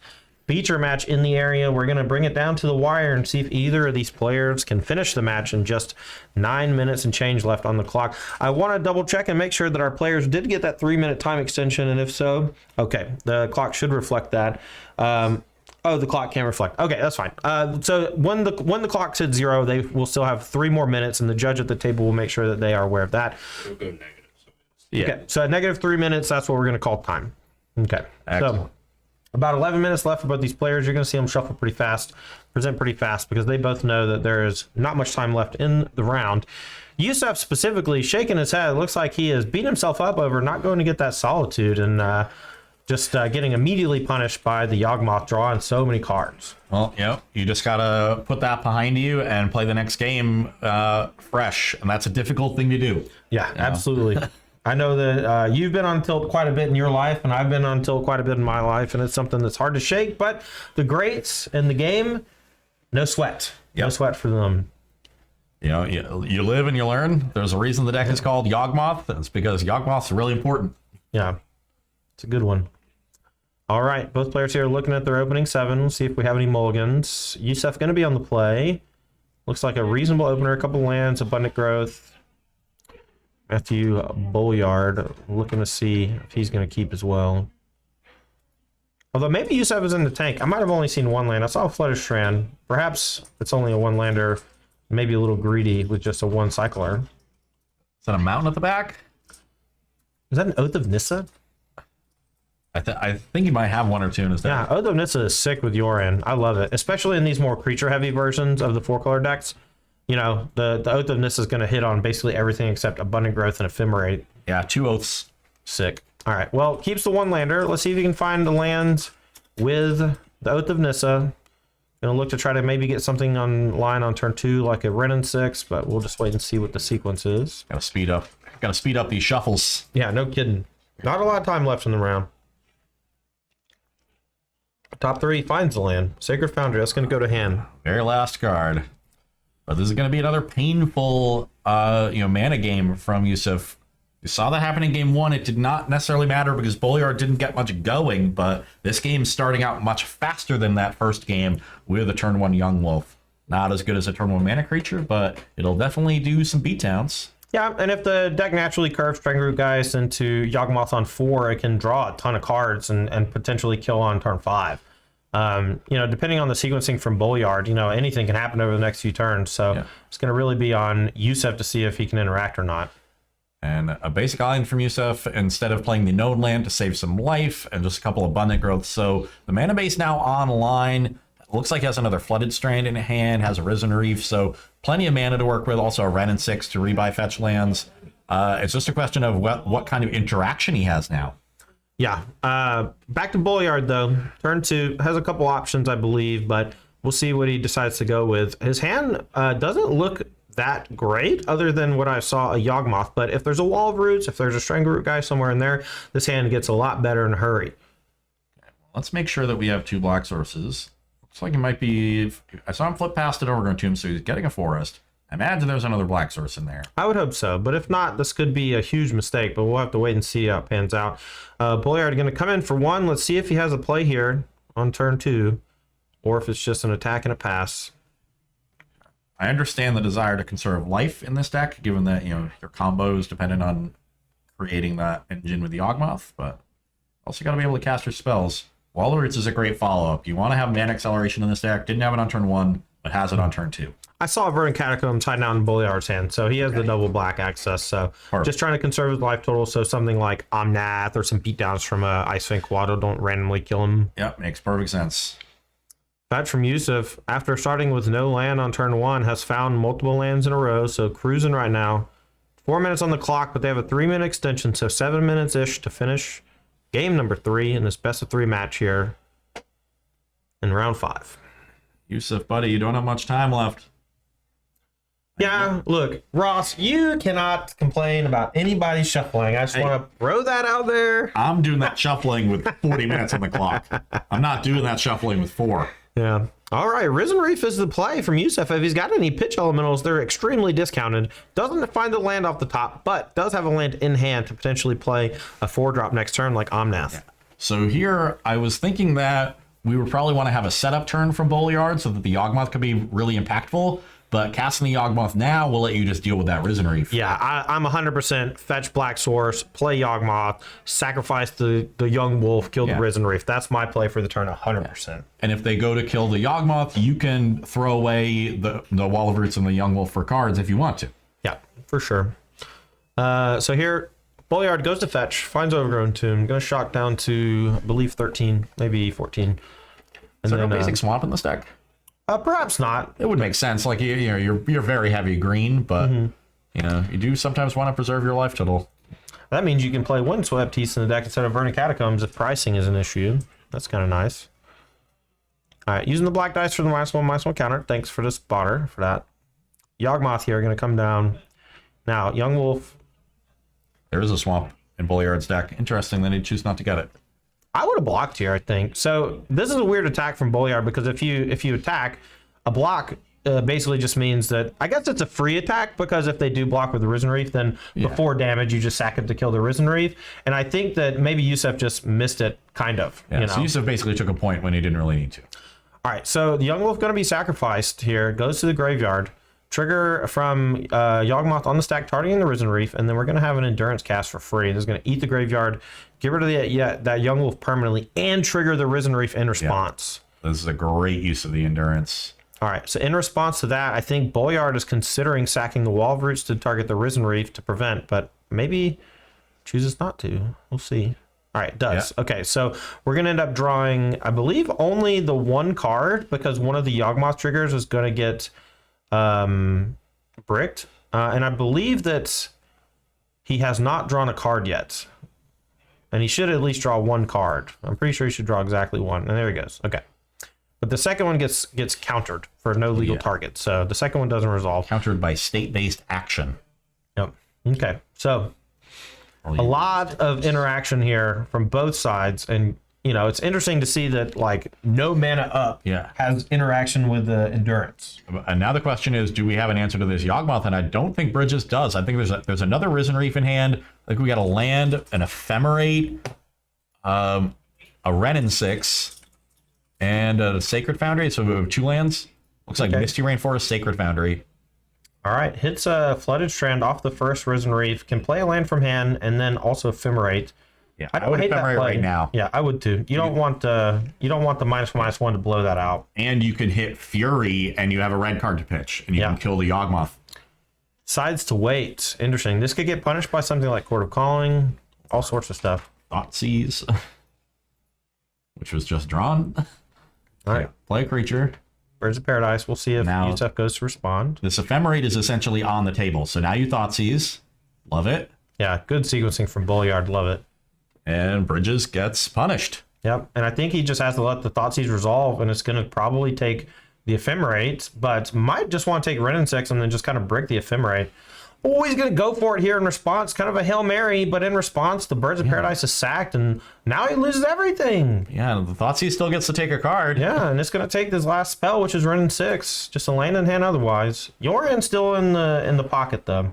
feature match in the area. We're going to bring it down to the wire and see if either of these players can finish the match in just 9 minutes and change left on the clock. I want to double check and make sure that our players did get that 3-minute time extension, and if so, okay, the clock should reflect that. Oh, the clock can reflect. Okay, that's fine. So when the clock hits 0, they will still have 3 more minutes, and the judge at the table will make sure that they are aware of that. It'll go negative. Yeah. Okay, so at negative 3 minutes, that's what we're going to call time. Okay. Excellent. So about 11 minutes left for both these players. You're going to see them shuffle pretty fast, present pretty fast, because they both know that there is not much time left in the round. Yusef specifically shaking his head. It looks like he has beat himself up over not going to get that Solitude, and just getting immediately punished by the Yawgmoth drawing so many cards. Well, you just gotta put that behind you and play the next game fresh, and that's a difficult thing to do. Yeah, absolutely. I know that you've been on tilt quite a bit in your life, and I've been on tilt quite a bit in my life, and it's something that's hard to shake. But the greats in the game, no sweat. No sweat for them. You live and you learn. There's a reason the deck is called Yawgmoth. It's because Yawgmoth's really important. Yeah, it's a good one. All right, both players here are looking at their opening 7. Let's see if we have any mulligans. Yusuf going to be on the play. Looks like a reasonable opener, a couple lands, abundant growth. Matthew Bulliard looking to see if he's going to keep as well. Although maybe Yusuf is in the tank. I might have only seen one land. I saw a Flooded Strand. Perhaps it's only a one-lander, maybe a little greedy with just a one cycler. Is that a mountain at the back? Is that an Oath of Nissa? I think you might have one or two in his deck. Yeah, Oath of Nissa is sick with Yorin. I love it, especially in these more creature-heavy versions of the 4-color decks. You know, the Oath of Nissa is going to hit on basically everything except Abundant Growth and Ephemerate. Yeah, 2 oaths. Sick. All right, well, keeps the one-lander. Let's see if he can find the lands with the Oath of Nissa. Gonna look to try to maybe get something online on turn 2, like a Wrenn 6, but we'll just wait and see what the sequence is. Gotta speed up these shuffles. Yeah, no kidding. Not a lot of time left in the round. Top 3 finds the land. Sacred Foundry, that's going to go to hand. Very last card. But this is going to be another painful, mana game from Yusuf. You saw that happen in game 1. It did not necessarily matter because Bulliard didn't get much going, but this game's starting out much faster than that first game with a turn 1 Yawgmoth. Not as good as a turn 1 mana creature, but it'll definitely do some beatdowns. Yeah, and if the deck naturally curves Strangleroot Geist into Yawgmoth on 4, it can draw a ton of cards and potentially kill on turn 5. Depending on the sequencing from Bulliard, anything can happen over the next few turns. So It's going to really be on Yusuf to see if he can interact or not. And a basic island from Yusuf, instead of playing the Node land to save some life and just a couple abundant growth. So the mana base now online. Looks like he has another Flooded Strand in hand, has a Risen Reef, so plenty of mana to work with. Also a Wrenn 6 to rebuy fetch lands. It's just a question of what kind of interaction he has now. Yeah. Back to Bulliard, though. Turn 2 has a couple options, I believe, but we'll see what he decides to go with. His hand doesn't look that great, other than what I saw a Yawgmoth, but if there's a Wall of Roots, if there's a Strangleroot guy somewhere in there, this hand gets a lot better in a hurry. Okay, well, let's make sure that we have 2 black sources. Looks like it might be... I saw him flip past it over to him, so he's getting a forest. I imagine there's another black source in there. I would hope so, but if not, this could be a huge mistake, but we'll have to wait and see how it pans out. Bulliard going to come in for 1. Let's see if he has a play here on turn 2, or if it's just an attack and a pass. I understand the desire to conserve life in this deck, given that, your combos dependent on creating that engine with the Yawgmoth, but also got to be able to cast your spells. Wall of Roots is a great follow-up. You want to have mana acceleration in this deck. Didn't have it on turn 1, but has it on turn 2. I saw a Verdant Catacombs tied down in Bulliard's hand, so he has the double black access. So just trying to conserve his life total, so something like Omnath or some beatdowns from Ice Fang Quado don't randomly kill him. Yep, makes perfect sense. Fetch from Yusuf, after starting with no land on turn 1, has found multiple lands in a row, so cruising right now. 4 minutes on the clock, but they have a 3-minute extension, so 7 minutes-ish to finish game number 3 in this best-of-3 match here in round 5. Yusuf, buddy, you don't have much time left. Yeah, look, Ross, you cannot complain about anybody shuffling. I just want to throw that out there. I'm doing that shuffling with 40 minutes on the clock. I'm not doing that shuffling with 4. Yeah. All right, Risen Reef is the play from Yusuf. If he's got any pitch elementals, they're extremely discounted. Doesn't find the land off the top, but does have a land in hand to potentially play a 4-drop next turn like Omnath. Yeah. So here, I was thinking that we would probably want to have a setup turn from Bulliard so that the Yawgmoth could be really impactful. But casting the Yawgmoth now will let you just deal with that Risen Reef. Yeah, I'm 100% fetch Black Source, play Yawgmoth, sacrifice the young wolf, kill the Risen Reef. That's my play for the turn, 100%. Yeah. And if they go to kill the Yawgmoth, you can throw away the Wall of Roots and the young wolf for cards if you want to. Yeah, for sure. So here, Bulliard goes to fetch, finds Overgrown Tomb, going to shock down to, I believe, 13, maybe 14. Is there no basic swamp in this deck? Perhaps not. It would make sense. Like, you're very heavy green, but you do sometimes want to preserve your life total. That means you can play Windswept Heath in the deck instead of Burning Catacombs if pricing is an issue. That's kind of nice. All right, using the black dice for the -1/-1 counter. Thanks for the spotter for that. Yawgmoth here going to come down. Now, Yawgmoth. There is a swamp in Bulliard's deck. Interesting that he choose not to get it. I would have blocked here, I think. So this is a weird attack from Bulliard because if you attack, a block basically just means that, I guess it's a free attack because if they do block with the Risen Reef, then before damage, you just sack it to kill the Risen Reef. And I think that maybe Yusuf just missed it, kind of. Yeah, you know? so Yusuf basically took a point when he didn't really need to. All right, so the Young Wolf going to be sacrificed here. Goes to the graveyard. Trigger from Yawgmoth on the stack, targeting the Risen Reef, and then we're going to have an Endurance cast for free. This is going to eat the graveyard, get rid of that Young Wolf permanently, and trigger the Risen Reef in response. Yeah. This is a great use of the Endurance. All right, so in response to that, I think Bulliard is considering sacking the Wall of Roots to target the Risen Reef to prevent, but maybe chooses not to. We'll see. All right, it does. Yeah. Okay, so we're going to end up drawing, I believe, only the one card because one of the Yawgmoth triggers is going to get bricked. And I believe that he has not drawn a card yet. And he should at least draw one card. I'm pretty sure he should draw exactly one. And there he goes. Okay. But the second one gets countered for no legal target. So the second one doesn't resolve. Countered by state-based action. Yep. Okay. So a lot of interaction here from both sides. And, you know, it's interesting to see that, like, no mana up has interaction with the Endurance. And now the question is, do we have an answer to this Yawgmoth? And I don't think Bridges does. I think there's another Risen Reef in hand. I think we got a land, an Ephemerate, a Wrenn 6, and a Sacred Foundry. So we have 2 lands. Looks like Misty Rainforest, Sacred Foundry. All right, hits a Flooded Strand off the first Risen Reef, can play a land from hand, and then also Ephemerate. Yeah, I would Ephemerate right now. Yeah, I would too. You don't want the -1/-1 to blow that out. And you can hit Fury, and you have a red card to pitch, and you can kill the Yawgmoth. Sides to wait. Interesting. This could get punished by something like Court of Calling, all sorts of stuff. Thoughtseize, which was just drawn. All right, play a creature. Birds of Paradise. We'll see if Yusuf goes to respond. This Ephemerate is essentially on the table. So now you Thoughtseize. Love it. Yeah, good sequencing from Bulliard. Love it. And Bridges gets punished. Yep, and I think he just has to let the Thoughtseize resolve, and it's going to probably take the Ephemerate, but might just want to take Wrenn 6 and then just kind of brick the Ephemerate. Oh, he's going to go for it here in response. Kind of a Hail Mary, but in response, the Birds of Paradise is sacked, and now he loses everything. Yeah, the Thoughtseize still gets to take a card. Yeah, and it's going to take this last spell, which is Wrenn 6. Just a land in hand otherwise. Yorian's still in the pocket, though.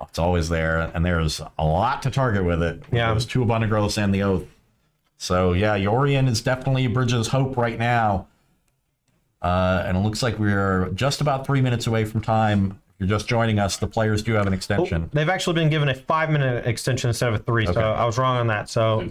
It's always there, and there's a lot to target with it. Yeah. Those 2 Abundant Growths and the Oath. So, yeah, Yorian is definitely Bridges' hope right now. And it looks like we're just about 3 minutes away from time. If you're just joining us, the players do have an extension. Oh, they've actually been given a 5-minute extension instead of a 3, so I was wrong on that. So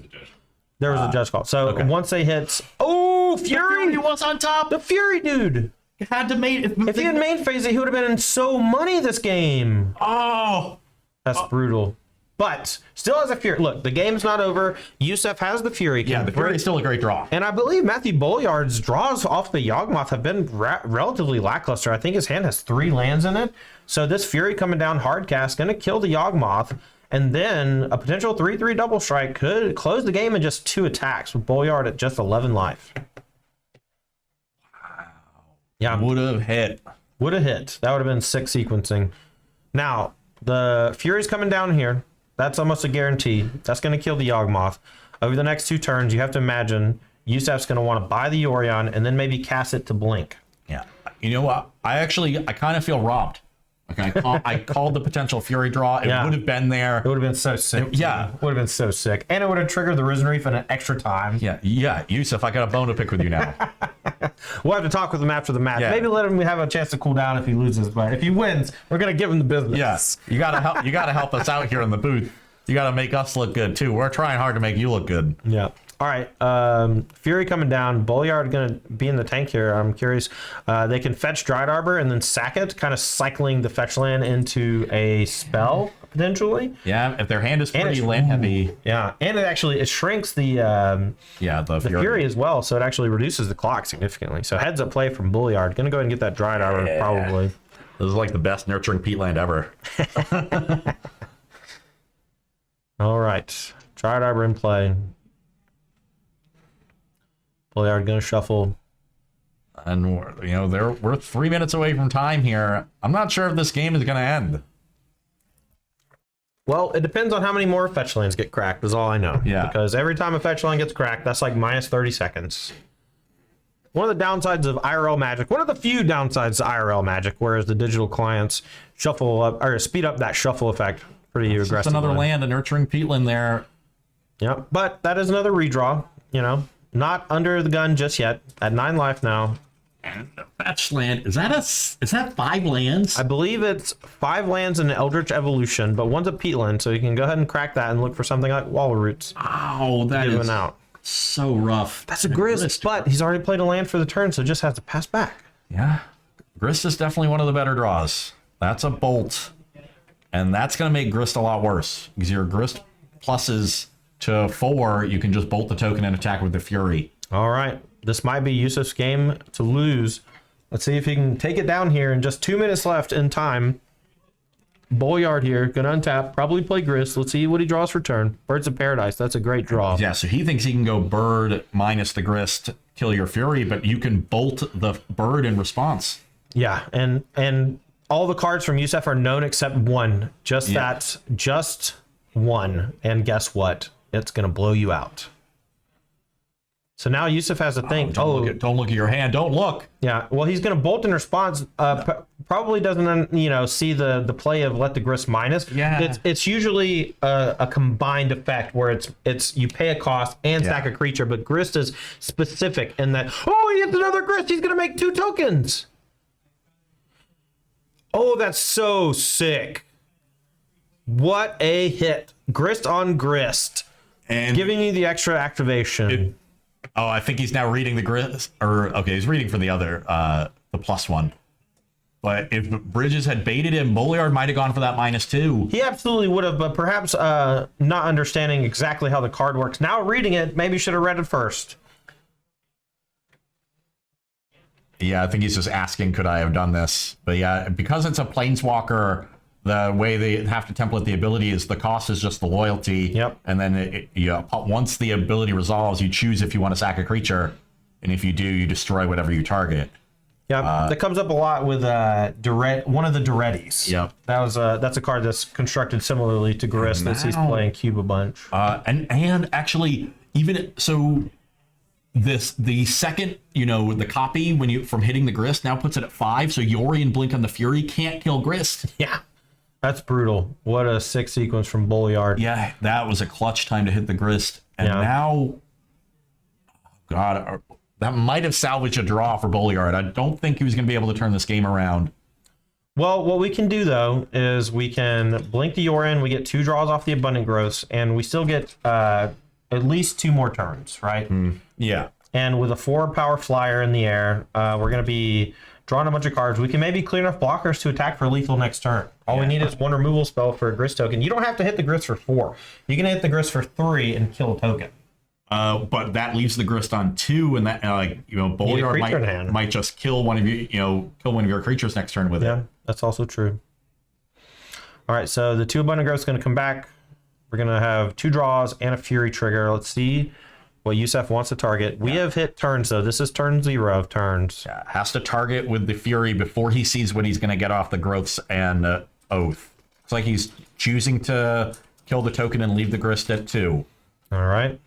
there was a judge call. So once they hit... Oh, Fury! He was on top! The Fury dude! Had to main... If he had main phase, he would have been in so money this game. Oh! That's brutal. But still has a Fury. Look, the game's not over. Yusuf has the Fury. Yeah, the Fury is still a great draw. And I believe Matthew Bulliard's draws off the Yawgmoth have been relatively lackluster. I think his hand has 3 lands in it. So this Fury coming down hard cast, going to kill the Yawgmoth. And then a potential 3/3 double strike could close the game in just 2 attacks with Bulliard at just 11 life. Wow. Yeah. Would have hit. Would have hit. That would have been 6 sequencing. Now, the Fury's coming down here. That's almost a guarantee. That's going to kill the Yawgmoth. Over the next 2 turns, you have to imagine Yusuf's going to want to buy the Yorion and then maybe cast it to blink. Yeah. You know what? I kind of feel robbed. Like I called the potential Fury draw. It would have been there. It would have been so sick. Would have been so sick. And it would have triggered the Risen Reef in an extra time. Yeah. Yusuf, I got a bone to pick with you now. We'll have to talk with him after the match. Yeah. Maybe let him have a chance to cool down if he loses, but if he wins, we're gonna give him the business. Yes. You gotta help us out here in the booth. You gotta make us look good too. We're trying hard to make you look good. Yeah. All right. Fury coming down. Bulliard gonna be in the tank here. I'm curious. They can fetch Dried Arbor and then sack it, kind of cycling the fetch land into a spell potentially. Yeah, if their hand is pretty land heavy. Yeah, and it shrinks the Fury as well, so it actually reduces the clock significantly. So heads up play from Bulliard. Gonna go ahead and get that Dried Arbor probably. This is like the best nurturing peat land ever. All right. Triad Arbor in play. Bulliard gonna shuffle. And we're 3 minutes away from time here. I'm not sure if this game is going to end. Well, it depends on how many more fetch lands get cracked, is all I know. Yeah. Because every time a fetch land gets cracked, that's like minus 30 seconds. One of the downsides of IRL Magic, one of the few downsides to IRL Magic, whereas the digital clients shuffle up or speed up that shuffle effect pretty aggressively. Just another land, a nurturing peatland there. Yep, but that is another redraw, Not under the gun just yet. At 9 life now. And the fetch land, is that 5 lands? I believe it's 5 lands in the Eldritch Evolution, but one's a peatland, so you can go ahead and crack that and look for something like Wall Roots. Oh, that Giving is out. so rough. That's a grist, but he's already played a land for the turn, so just has to pass back. Yeah. Grist is definitely one of the better draws. That's a bolt. And that's going to make Grist a lot worse. Because your Grist pluses to 4, you can just bolt the token and attack with the Fury. All right. This might be Yusuf's game to lose. Let's see if he can take it down here in just 2 minutes left in time. Bulliard here, gonna untap, probably play Grist. Let's see what he draws for turn. Birds of Paradise, that's a great draw. Yeah, so he thinks he can go Bird minus the Grist, kill your Fury, but you can bolt the Bird in response. Yeah, and all the cards from Yusuf are known except one. Just one. And guess what? It's gonna blow you out. So now Yusuf has to think. Don't look at your hand. Don't look. Yeah. Well, he's going to bolt in response. Probably doesn't, see the play of let the Grist minus. Yeah. It's usually a combined effect where it's you pay a cost and sack a creature, but Grist is specific in that. Oh, he hits another Grist. He's going to make 2 tokens. Oh, that's so sick. What a hit. Grist on Grist. And Giving you the extra activation. I think he's now reading the Grist. He's reading for the other, the +1. But if Bridges had baited him, Bulliard might have gone for that -2. He absolutely would have, but perhaps not understanding exactly how the card works. Now reading it, maybe should have read it first. Yeah, I think he's just asking, could I have done this? But yeah, because it's a Planeswalker, the way they have to template the ability is the cost is just the loyalty. Yep. And then once the ability resolves, you choose if you want to sack a creature. And if you do, you destroy whatever you target. Yeah, that comes up a lot with one of the Durettis. Yep. That's a card that's constructed similarly to Grist that he's playing Cube a bunch. And actually, even so, the second the copy from hitting the Grist now puts it at 5. So Yori and Blink on the Fury can't kill Grist. Yeah, that's brutal. What a sick sequence from Bulliard. Yeah, that was a clutch time to hit the Grist, and now, God. That might have salvaged a draw for Bulliard. I don't think he was going to be able to turn this game around. Well, what we can do, though, is we can blink the Yorin, we get 2 draws off the Abundant Growths, and we still get at least 2 more turns, right? Yeah. And with a 4-power flyer in the air, we're going to be drawing a bunch of cards. We can maybe clear enough blockers to attack for lethal next turn. All we need is 1 removal spell for a Grist token. You don't have to hit the Grist for 4. You can hit the Grist for 3 and kill a token. But that leaves the Grist on 2, and that Bulliard might just kill one of your creatures next turn with it. Yeah, that's also true. All right, so the 2 Abundant Growth is going to come back. We're going to have 2 draws and a Fury trigger. Let's see what Yusuf wants to target. We have hit turns, though. This is turn 0 of turns. Yeah, has to target with the Fury before he sees what he's going to get off the Growths and Oath. It's like he's choosing to kill the token and leave the Grist at 2. All right.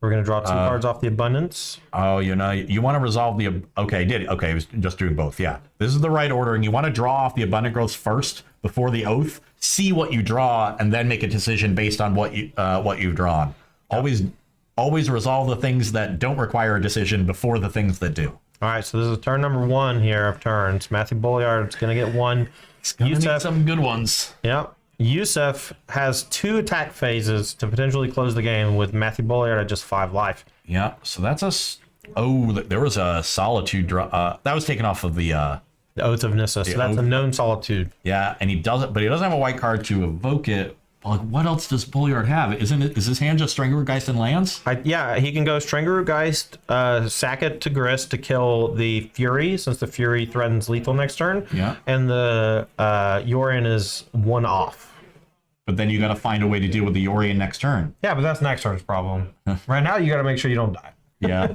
We're going to draw 2 cards off the Abundance. Oh, you want to resolve the... Okay, he was just doing both, yeah. This is the right order, and you want to draw off the Abundant Growths first before the Oath, see what you draw, and then make a decision based on what you've drawn. Always resolve the things that don't require a decision before the things that do. All right, so this is turn number 1 here of turns. Matthew Bulliard's going to get 1. He's going to need some good ones. Yep. Yusuf has 2 attack phases to potentially close the game with Matthew Bulliard at just 5 life. Yeah, so that's there was a Solitude draw. That was taken off of the Oath of Nissa, so that's a known Solitude. Yeah, and he doesn't have a white card to evoke it. Like, what else does Bulliard have? Is his hand just Strangergeist and lands? Yeah, he can go Strangergeist, sack it to Grist to kill the Fury, since the Fury threatens lethal next turn. Yeah. And the Yorin is 1 off. but then you got to find a way to deal with the Yorion next turn. Yeah, but that's next turn's problem. Right now, you got to make sure you don't die. Yeah.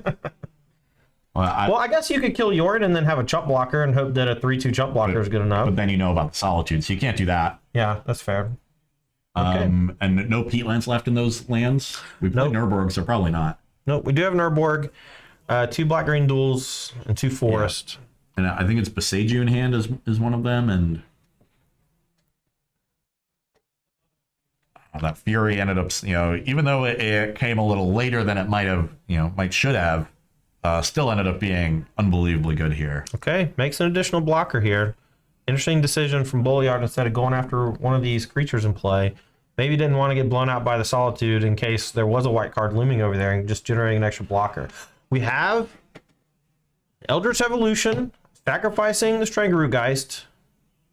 Well, I guess you could kill Yorion and then have a chump blocker and hope that a 3/2 chump blocker is good enough. But then you know about the Solitude, so you can't do that. Yeah, that's fair. And no peat lands left in those lands. We played Nurborg, so probably not. Nope, we do have Nurborg, 2 black-green duels, and 2 forest. And I think it's Beseiju in hand is one of them, and that Fury ended up, even though it came a little later than it should have, still ended up being unbelievably good here. Okay, makes an additional blocker here. Interesting decision from Bulliard instead of going after one of these creatures in play. Maybe didn't want to get blown out by the Solitude in case there was a white card looming over there and just generating an extra blocker. We have Eldritch Evolution, sacrificing the Strangaroo Geist.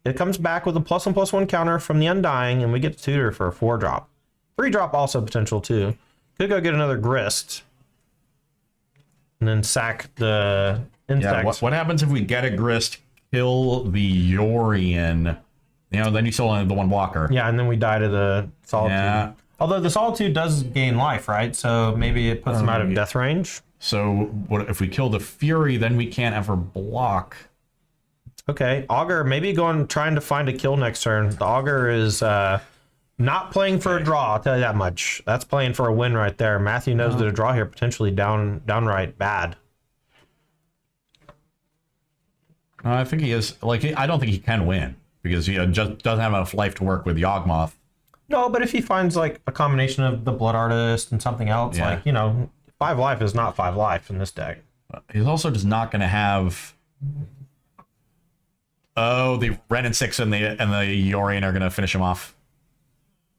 It comes back with a +1/+1 counter from the Undying, and we get to tutor for a 4-drop. 3-drop also potential too. Could go get another Grist. And then sack the insects. Yeah, what happens if we get a Grist, kill the Yorion? Then you still only have the 1 blocker. Yeah, and then we die to the Solitude. Yeah. Although the Solitude does gain life, right? So maybe it puts them out of death range. So what if we kill the Fury, then we can't ever block. Okay, Augur maybe trying to find a kill next turn. The Augur is not playing for a draw, I'll tell you that much. That's playing for a win right there. Matthew knows that a draw here potentially downright bad. I think he is. I don't think he can win because he just doesn't have enough life to work with Yawgmoth. No, but if he finds like a combination of the Blood Artist and something else, 5 life is not 5 life in this deck. He's also just not going to have. Oh, the Ren and 6 and the Yorion are going to finish him off.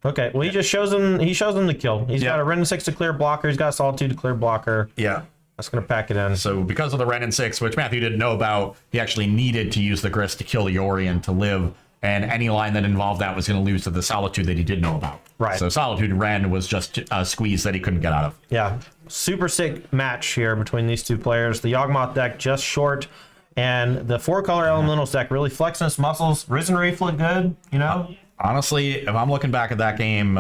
Okay, well, he just shows him the kill. He's got a Ren and 6 to clear blocker. He's got a Solitude to clear blocker. Yeah. That's going to pack it in. So because of the Ren and 6, which Matthew didn't know about, he actually needed to use the Grist to kill the Yorion to live, and any line that involved that was going to lose to the Solitude that he did know about. Right. So Solitude Ren was just a squeeze that he couldn't get out of. Yeah, super sick match here between these two players. The Yawgmoth deck just short, and the 4-color Elementals deck really flexing its muscles. Risen Reef look good, Honestly, if I'm looking back at that game,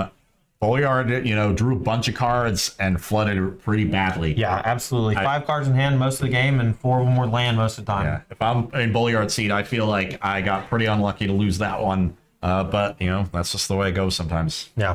Bulliard, drew a bunch of cards and flooded it pretty badly. Yeah, absolutely. 5 cards in hand most of the game, and 4 of them were land most of the time. Yeah, if I'm in Bulliard's seat, I feel like I got pretty unlucky to lose that one. But, that's just the way it goes sometimes. Yeah.